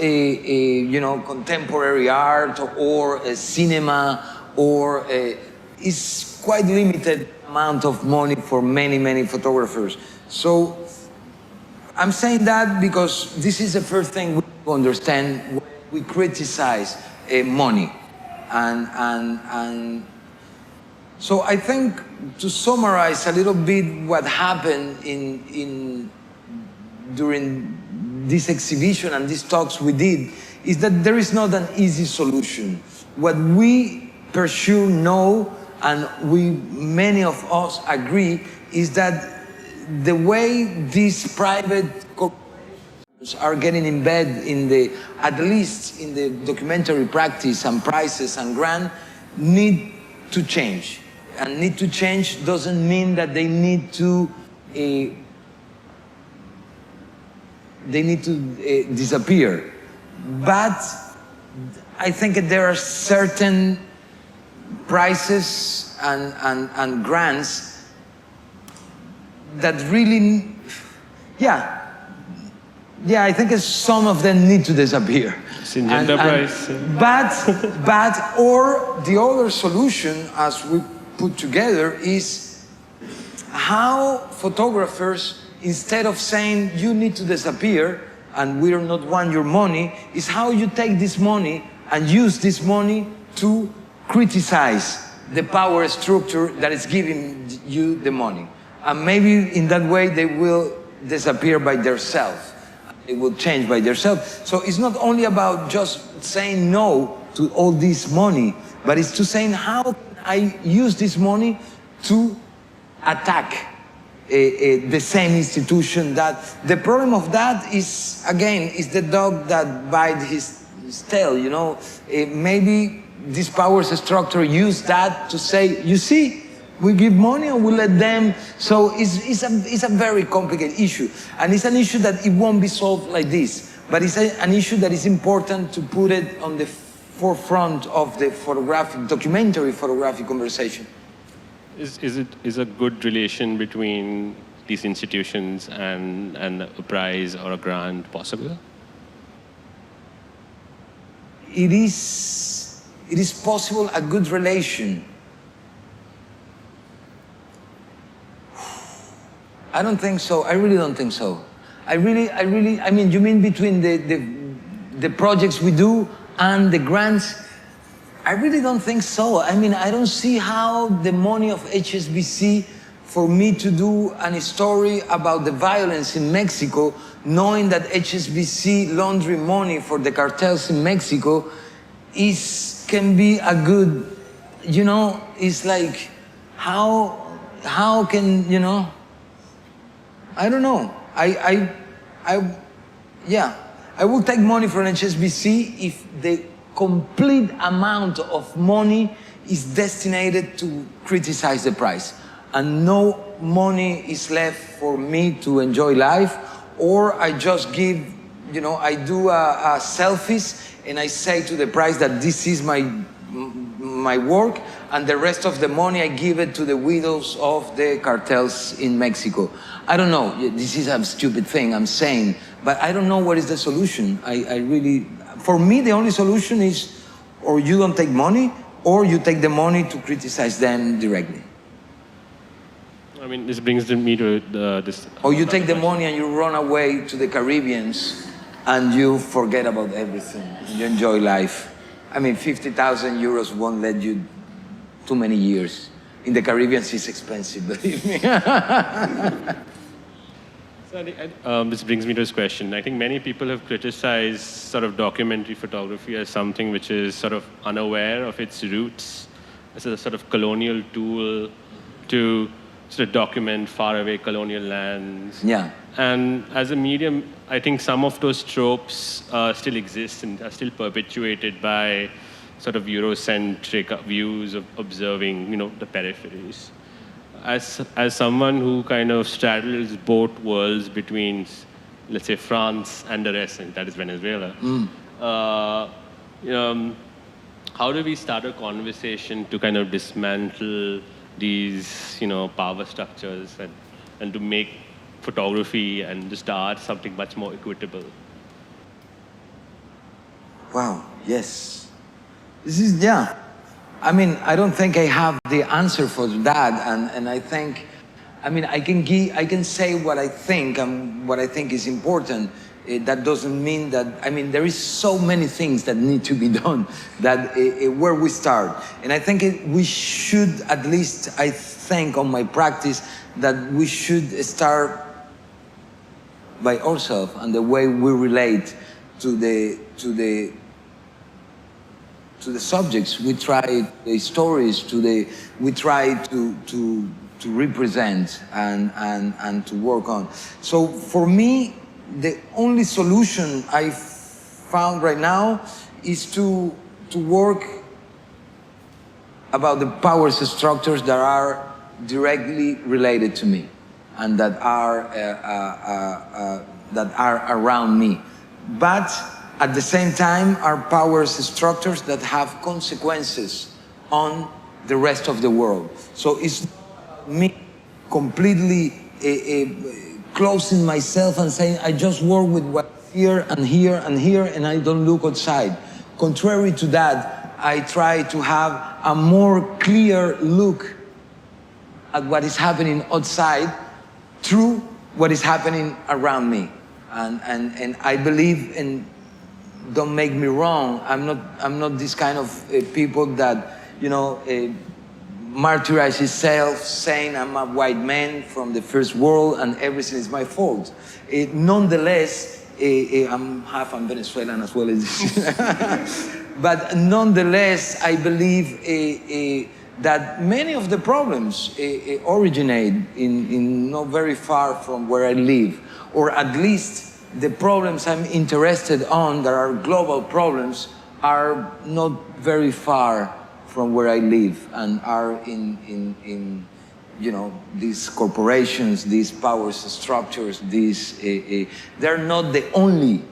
contemporary art or a cinema or is quite limited amount of money for many photographers. So I'm saying that because this is the first thing we understand when we criticize money. And so I think to summarize a little bit what happened during this exhibition and these talks we did is that there is not an easy solution. What we pursue know and many of us agree is that the way these private corporations are getting in bed at least in the documentary practice and prices and grant need to change. And need to change doesn't mean that they need to disappear. But I think that there are certain prices and grants that really, I think some of them need to disappear. Syngenta price. Or the other solution, as we put together, is how photographers, instead of saying you need to disappear and we do not want your money, is how you take this money and use this money to criticize the power structure that is giving you the money. And maybe in that way they will disappear by themselves. It will change by themselves. So it's not only about just saying no to all this money, but it's to saying how can I use this money to attack the same institution. That the problem of that is, again, is the dog that bites his tail, you know. Maybe this power structure use that to say, you see, we give money and we let them. So it's a very complicated issue. And it's an issue that it won't be solved like this. But it's an issue that is important to put it on the forefront of the documentary photographic conversation. Is a good relation between these institutions and a prize or a grant possible? It is possible, a good relation. I don't think so. I really don't think so. I mean, you mean between the projects we do and the grants? I really don't think so. I mean, I don't see how the money of HSBC, for me to do a story about the violence in Mexico, knowing that HSBC launder money for the cartels in Mexico, can be a good, you know, it's like, how can, you know, I don't know. I will take money from HSBC if the complete amount of money is destined to criticize the price, and no money is left for me to enjoy life, or I just give, you know, I do a selfies and I say to the price that this is my work, and the rest of the money I give it to the widows of the cartels in Mexico. I don't know, this is a stupid thing I'm saying, but I don't know what is the solution. I really, for me, the only solution is, or you don't take money, or you take the money to criticize them directly. I mean, this brings me to this. Or you take the money and you run away to the Caribbeans and you forget about everything. You enjoy life. I mean, 50,000 euros won't let you too many years. In the Caribbean, it's expensive, believe me. So this brings me to this question. I think many people have criticized sort of documentary photography as something which is sort of unaware of its roots, as a sort of colonial tool to sort of document faraway colonial lands. Yeah. And as a medium, I think some of those tropes still exist and are still perpetuated by sort of Eurocentric views of observing, you know, the peripheries. As someone who kind of straddles both worlds between, let's say, France and the rest, and that is Venezuela, how do we start a conversation to kind of dismantle these, you know, power structures and to make photography and just art something much more equitable? Wow, yes. This is, yeah. I mean, I don't think I have the answer for that, and I think, I mean, I can say what I think and what I think is important. That doesn't mean that, I mean, there is so many things that need to be done that where we start. And I think we should, at least I think on my practice, that we should start by ourselves and the way we relate to the subjects. We try the stories we try to represent and to work on. So for me, the only solution I found right now is to work about the power structures that are directly related to me and that are around me. But at the same time are power structures that have consequences on the rest of the world. So it's not me completely closing myself and saying, I just work with what's here and here and here and I don't look outside. Contrary to that, I try to have a more clear look at what is happening outside through what is happening around me. And I believe, and don't make me wrong, I'm not this kind of people that, you know, martyrize himself saying I'm a white man from the first world and everything is my fault. Nonetheless, I'm half Venezuelan as well as this. But nonetheless, I believe that many of the problems originate in not very far from where I live, or at least the problems I'm interested on that are global problems are not very far from where I live and are in you know, these corporations, these power structures, they're not the only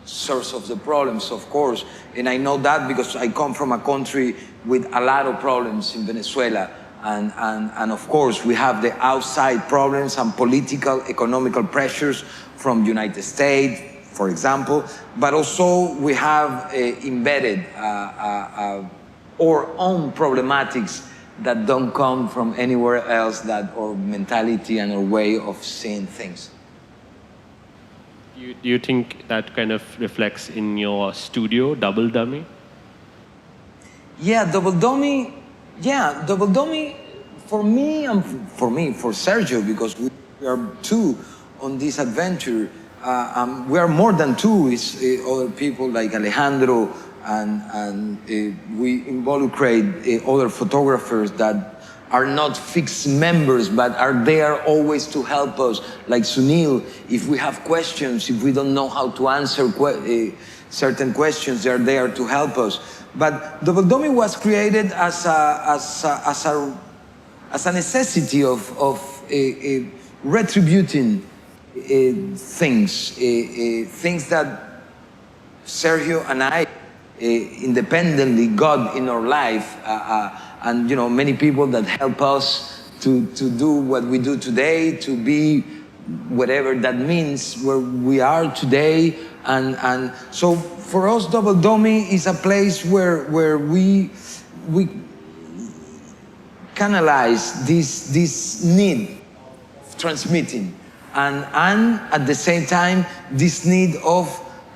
source of the problems, of course, and I know that because I come from a country with a lot of problems in Venezuela, and of course we have the outside problems and political, economical pressures from the United States, for example, but also we have embedded our own problematics that don't come from anywhere else, that our mentality and our way of seeing things. Do you think that kind of reflects in your studio, Double Dummy? Yeah, Double Dummy, for me and for Sergio, because we are two on this adventure. We are more than two, it's other people like Alejandro, and we involucrate other photographers that are not fixed members, but are there always to help us, like Sunil. If we have questions, if we don't know how to answer certain questions, they're there to help us. But Double Dummy was created as a necessity of retributing things that Sergio and I independently got in our life, and you know, many people that help us to do what we do today, to be whatever that means, where we are today, and so for us, Double Dummy is a place where we canalize this need of transmitting, and at the same time this need of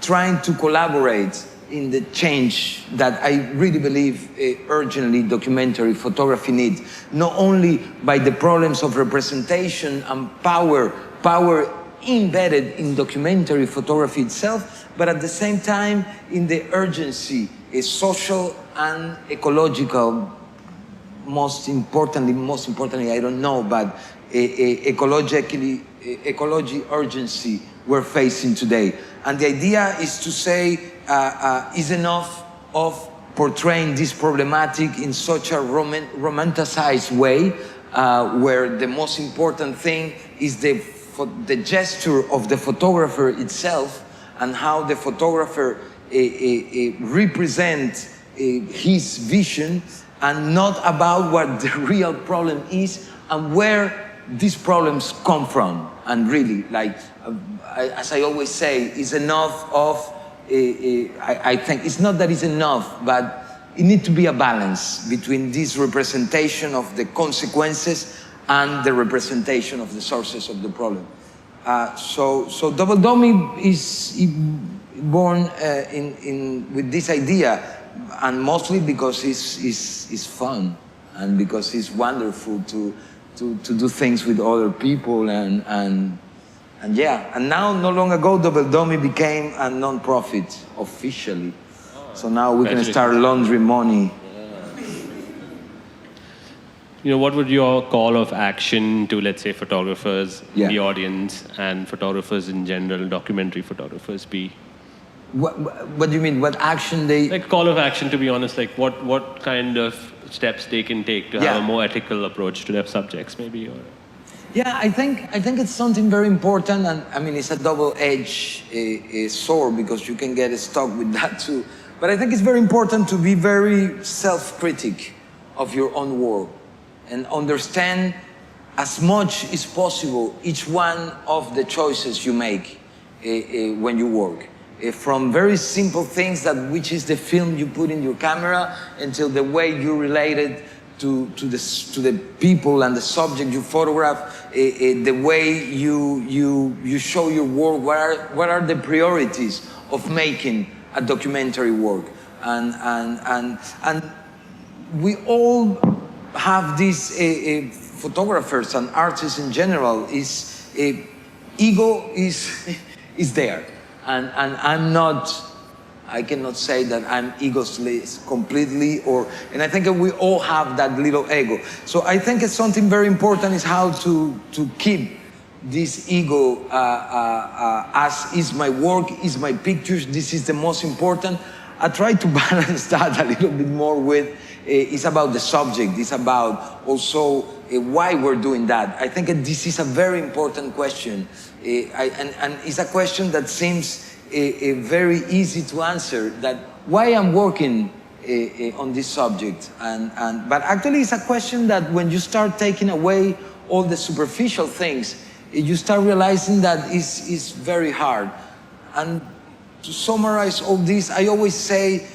trying to collaborate in the change that I really believe urgently documentary photography needs, not only by the problems of representation and power embedded in documentary photography itself, but at the same time in the urgency, social and ecological, most importantly, I don't know, but ecology urgency we're facing today. And the idea is to say, is enough of portraying this problematic in such a romanticized way, where the most important thing is the gesture of the photographer itself and how the photographer represents his vision, and not about what the real problem is and where these problems come from. And really, like, as I always say, it's enough of, I think, it's not that it's enough, but it needs to be a balance between this representation of the consequences and the representation of the sources of the problem. So Double Dummy is born with this idea, and mostly because it's fun and because it's wonderful to do things with other people and yeah. And now, not long ago, Double Dummy became a non-profit officially. So now we can start laundering money. You know, what would your call of action to, let's say, photographers in the audience and photographers in general, documentary photographers, be? What do you mean? What action they... Like call of action, to be honest, like what kind of steps they can take to have a more ethical approach to their subjects, maybe? Or... Yeah, I think it's something very important, and I mean, it's a double-edged sword because you can get stuck with that too. But I think it's very important to be very self-critic of your own work and understand as much as possible each one of the choices you make when you work. From very simple things, that which is the film you put in your camera, until the way you relate it to the people and the subject you photograph, the way you show your work. What are the priorities of making a documentary work? And we all have these photographers and artists in general. Ego is there. And I'm not, I cannot say that I'm egoless completely, and I think that we all have that little ego. So I think it's something very important is how to keep this ego as is my work, is my pictures, this is the most important. I try to balance that a little bit more with, it's about the subject, it's about also why we're doing that. I think this is a very important question. And it's a question that seems very easy to answer, that why I'm working on this subject. But actually it's a question that when you start taking away all the superficial things, you start realizing that it's very hard. And to summarize all this, I always say,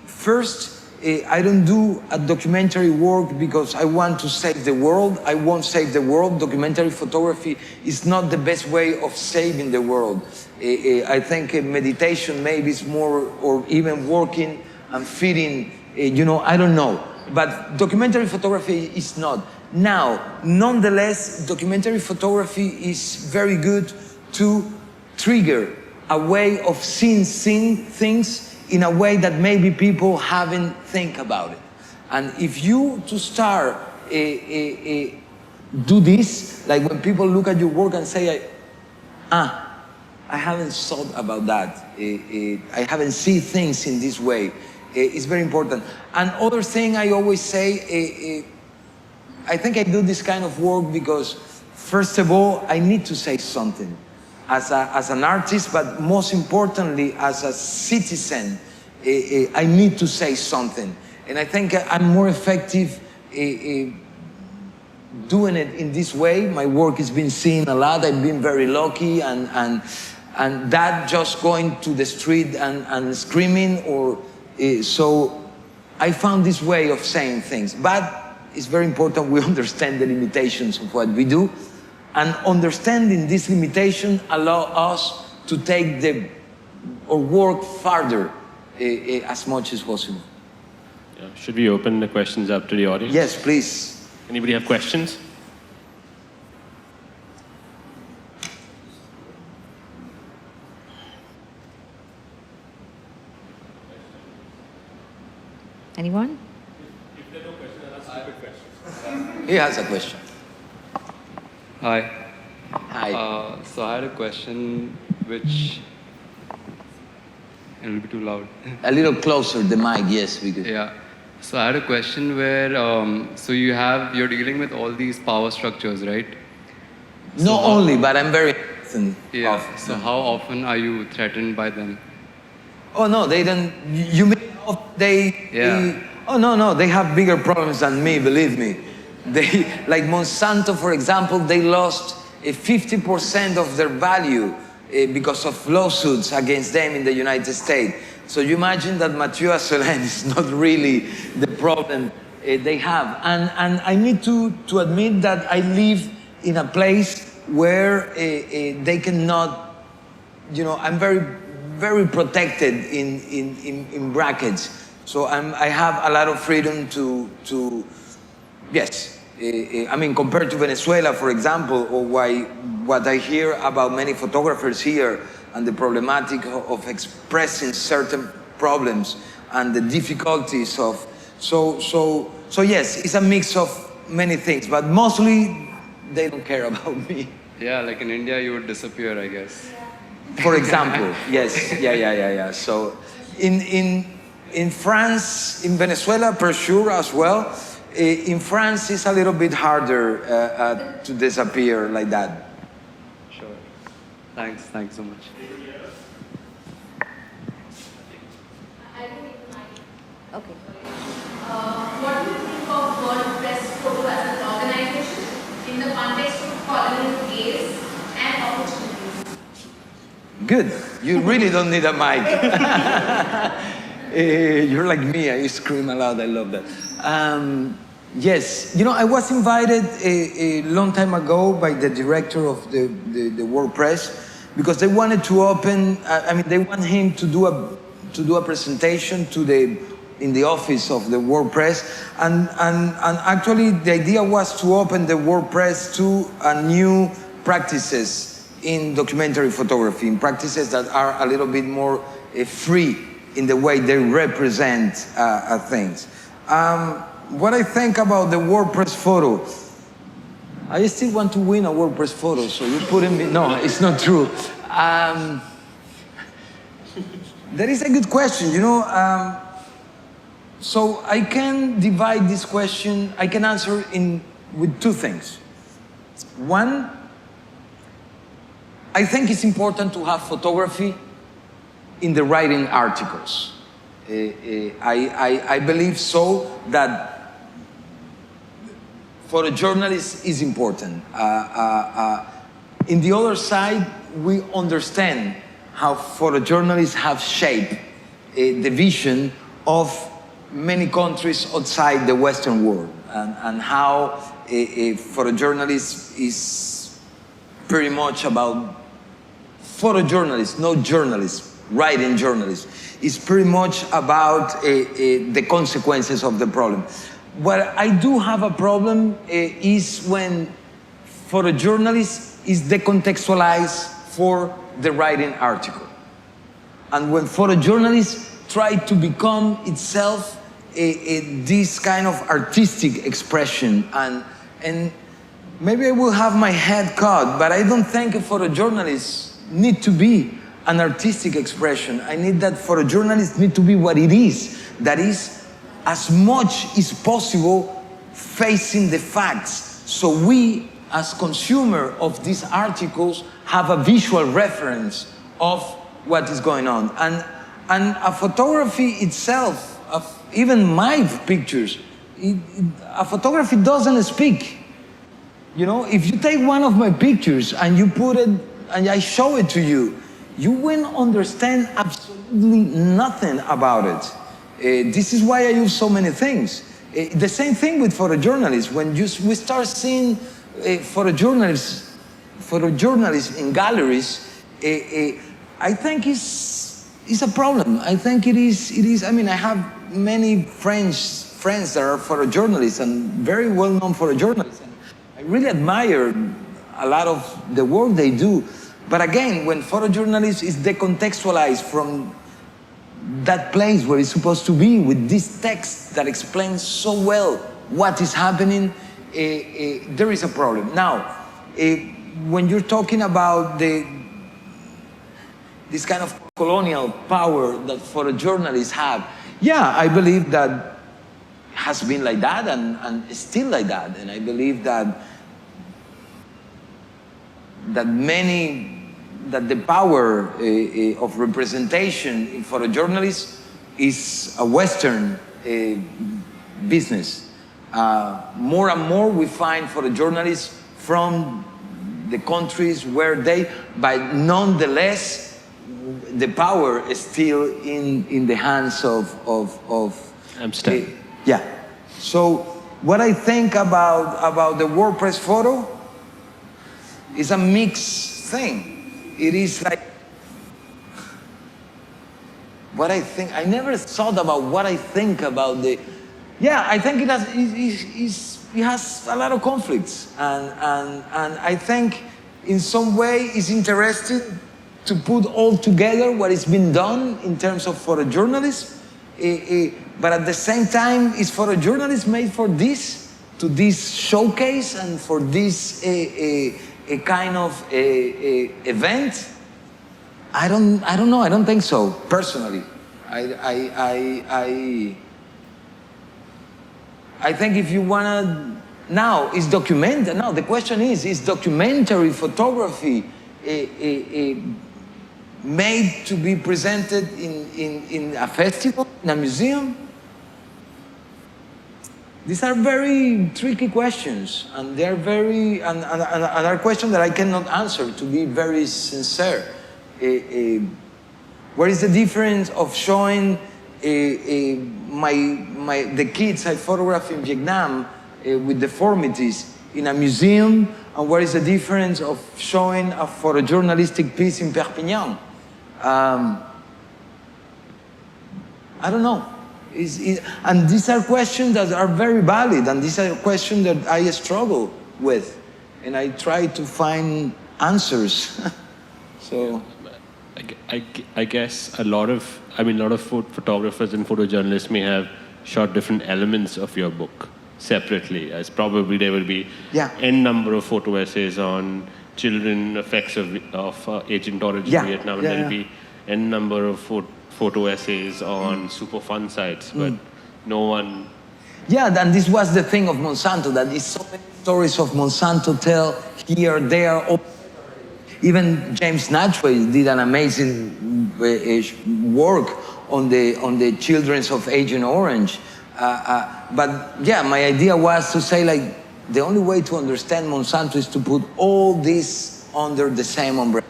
first, I don't do a documentary work because I want to save the world. I won't save the world. Documentary photography is not the best way of saving the world. I think meditation maybe is more, or even working and feeding, I don't know. But documentary photography is not. Now, nonetheless, documentary photography is very good to trigger a way of seeing things in a way that maybe people haven't think about it. And if you to start do this, like when people look at your work and say, I haven't thought about that. I haven't seen things in this way. It's very important. And other thing I always say, I think I do this kind of work because, first of all, I need to say something. As an artist, but most importantly, as a citizen, I need to say something. And I think I'm more effective doing it in this way. My work has been seen a lot. I've been very lucky, and that just going to the street and screaming, so I found this way of saying things. But it's very important we understand the limitations of what we do. And understanding this limitation allow us to take or work farther as much as possible. Yeah. Should we open the questions up to the audience? Yes, please. Anybody have questions? Anyone? If there are no questions, I'll ask stupid questions. He has a question. Hi. Hi. So I had a question which... It'll be too loud. A little closer, the mic, yes, because... Yeah. So I had a question where, so you're dealing with all these power structures, right? Not only, but I'm very... Yeah. So how often are you threatened by them? Oh, no, they don't... You mean they... Yeah. Oh, no, they have bigger problems than me, believe me. Like Monsanto, for example, they lost 50% of their value because of lawsuits against them in the United States. So you imagine that Mathieu Asselin is not really the problem they have. And I need to admit that I live in a place where they cannot, you know, I'm very, very protected in brackets. So I have a lot of freedom to yes. I mean, compared to Venezuela, for example, or what I hear about many photographers here and the problematic of expressing certain problems and the difficulties of, so yes, it's a mix of many things, but mostly they don't care about me. Yeah, like in India, you would disappear, I guess. For example, yes, yeah. So in France, in Venezuela, for sure as well. In France, it's a little bit harder to disappear like that. Sure. Thanks so much. Okay. What do you think of World Press Photo as an organization in the context of colonial gaze and opportunities? Good. You really don't need a mic. You're like me. I scream a lot. I love that. Yes. You know, I was invited a long time ago by the director of the World Press because they wanted to open. I mean, they want him to do a presentation in the office of the World Press, and actually the idea was to open the World Press to new practices in documentary photography, in practices that are a little bit more free in the way they represent things. What I think about the World Press photo, I still want to win a World Press photo, so you put in me. No, it's not true. That is a good question, you know. So I can divide this question, I can answer with two things. One, I think it's important to have photography in the writing articles. I believe so that for a journalist is important. In the other side, we understand how photojournalists have shaped the vision of many countries outside the Western world, and how photojournalist is pretty much about photojournalists, not journalists, writing journalists. It's pretty much about the consequences of the problem. What I do have a problem is when photojournalist is decontextualized for the writing article. And when photojournalists try to become itself this kind of artistic expression, and maybe I will have my head cut, but I don't think a photojournalist need to be an artistic expression. I need that photojournalists need to be what it is, that is as much as possible facing the facts, so we as consumer of these articles have a visual reference of what is going on. And a photography itself, even my pictures, a photography doesn't speak. You know, if you take one of my pictures and you put it, and I show it to you, you will understand absolutely nothing about it. This is why I use so many things. The same thing with photojournalists. When we start seeing photojournalists in galleries, I think it's a problem. I think it is. I mean, I have many friends that are photojournalists and very well-known photojournalists. And I really admire a lot of the work they do. But again, when photojournalist is decontextualized from that place where it's supposed to be, with this text that explains so well what is happening, there is a problem. Now, when you're talking about this kind of colonial power that photojournalists have, yeah, I believe that has been like that and is still like that. And I believe that the power of representation in photojournalists is a Western business. More and more we find photojournalists from the countries where they, but nonetheless, the power is still in the hands of Amsterdam. yeah. So what I think about the WordPress photo is a mixed thing. It is like what I think. I never thought about what I think about the. Yeah, I think it has a lot of conflicts, and I think in some way it's interesting to put all together what has been done in terms of photojournalism, but at the same time, is photojournalism made for this, to this showcase and for this a kind of event? I don't know. I don't think so personally. I think if you wanna now, it's documented. Now the question is documentary photography made to be presented in a festival, in a museum? These are very tricky questions, and they're very and are questions that I cannot answer, to be very sincere. What is the difference of showing the kids I photographed in Vietnam with deformities in a museum, and what is the difference of showing a photojournalistic piece in Perpignan? I don't know. And these are questions that are very valid, and these are questions that I struggle with, and I try to find answers. So, I guess a lot of photographers and photojournalists may have shot different elements of your book separately, as probably there will be n number of photo essays on children effects of Agent Orange in Vietnam, and there'll be n number of photo essays on super fun sites, but no one. Yeah, and this was the thing of Monsanto, that is so many stories of Monsanto tell here, there. Even James Natchway did an amazing work on the children of Agent Orange. But yeah, my idea was to say, like, the only way to understand Monsanto is to put all this under the same umbrella.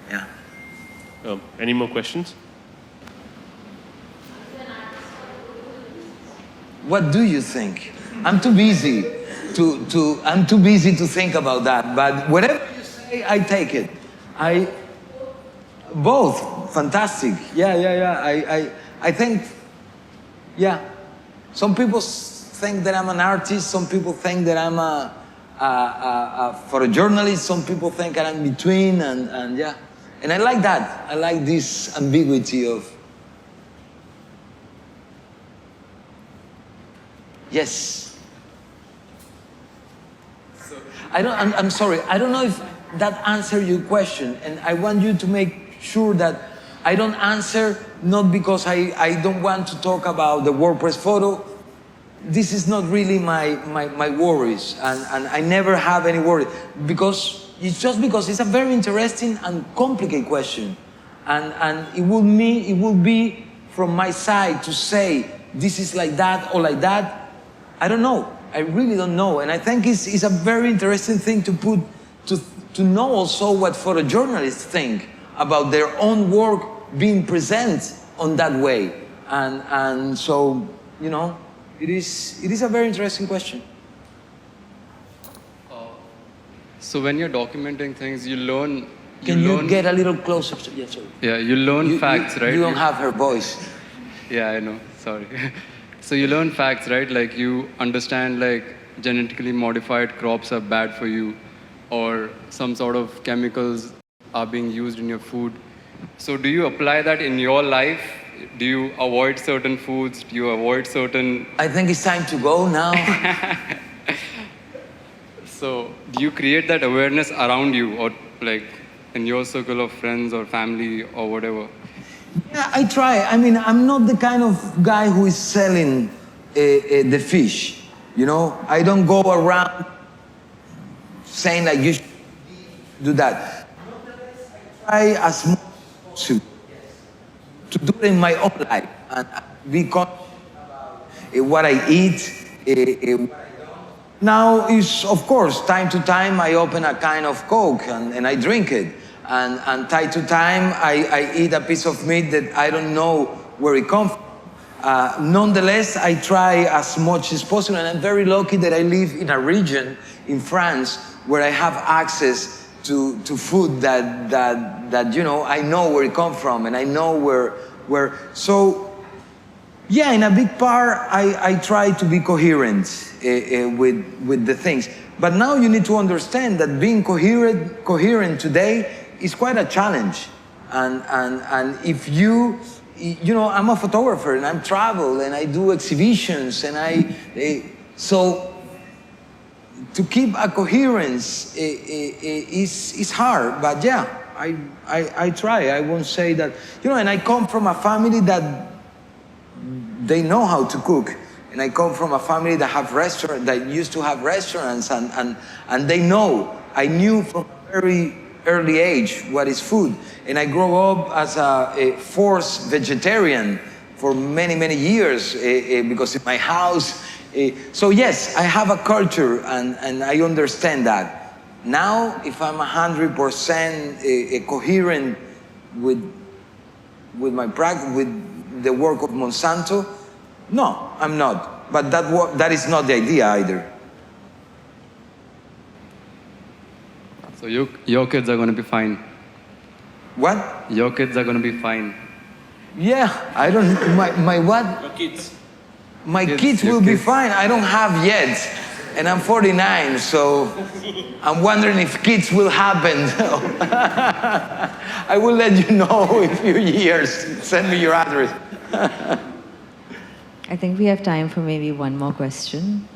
Yeah. Any more questions? What do you think? I'm too busy to think about that. But whatever you say, I take it. Both fantastic. Yeah. I think, yeah. Some people think that I'm an artist. Some people think that I'm a photojournalist. Some people think I'm in between, and yeah. And I like that. I like this ambiguity of. Yes. I'm sorry. I don't know if that answers your question, and I want you to make sure that I don't answer, not because I don't want to talk about the WordPress photo. This is not really my worries, and I never have any worry, because it's a very interesting and complicated question, and it will be from my side to say this is like that or like that. I don't know. I really don't know, and I think it's a very interesting thing to put to know also what photojournalists think about their own work being presented on that way, and so it is a very interesting question. So when you're documenting things, you learn. Can you get a little closer? Yeah, sorry. Yeah, you learn facts, right? You don't have her voice. Yeah, I know. Sorry. So you learn facts, right? Like you understand, like genetically modified crops are bad for you, or some sort of chemicals are being used in your food. So do you apply that in your life? Do you avoid certain foods? Do you avoid certain... I think it's time to go now. So do you create that awareness around you, or like in your circle of friends or family or whatever? Yeah, I try. I mean, I'm not the kind of guy who is selling the fish. I don't go around saying like you should do that. I try as much as possible to do it in my own life and be conscious about what I eat, what I Now is, of course, time to time I open a kind of Coke and I drink it. And time to time I eat a piece of meat that I don't know where it comes from. Nonetheless, I try as much as possible, and I'm very lucky that I live in a region in France where I have access to food that you know, I know where it comes from, and I know where. So, yeah, in a big part, I try to be coherent with the things. But now you need to understand that being coherent today is quite a challenge. And if you know, I'm a photographer and I'm travel and I do exhibitions and so to keep a coherence is hard, but yeah, I try. I won't say that, you know, and I come from a family that they know how to cook. And I come from a family that used to have restaurants and they know. I knew from a very early age what is food. And I grew up as a forced vegetarian for many, many years because in my house. So yes, I have a culture and I understand that. Now, if I'm 100% coherent with my practice, with the work of Monsanto, no, I'm not. But that is not the idea either. So your kids are going to be fine. What? Your kids are going to be fine. Yeah, I don't. My what? Your kids. My Kids, kids your will be kids. fine. I don't have yet, and I'm 49, so I'm wondering if kids will happen. I will let you know in a few years. Send me your address. I think we have time for maybe one more question.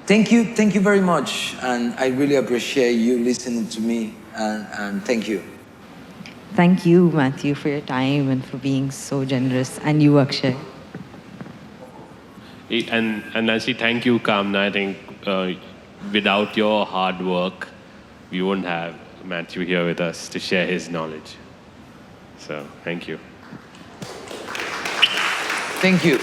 Thank you very much, and I really appreciate you listening to me, and thank you. Thank you, Matthew, for your time and for being so generous. And you, Akshay. And Nancy, thank you, Kamna. I think without your hard work, we wouldn't have Matthew here with us to share his knowledge. So, thank you. Thank you.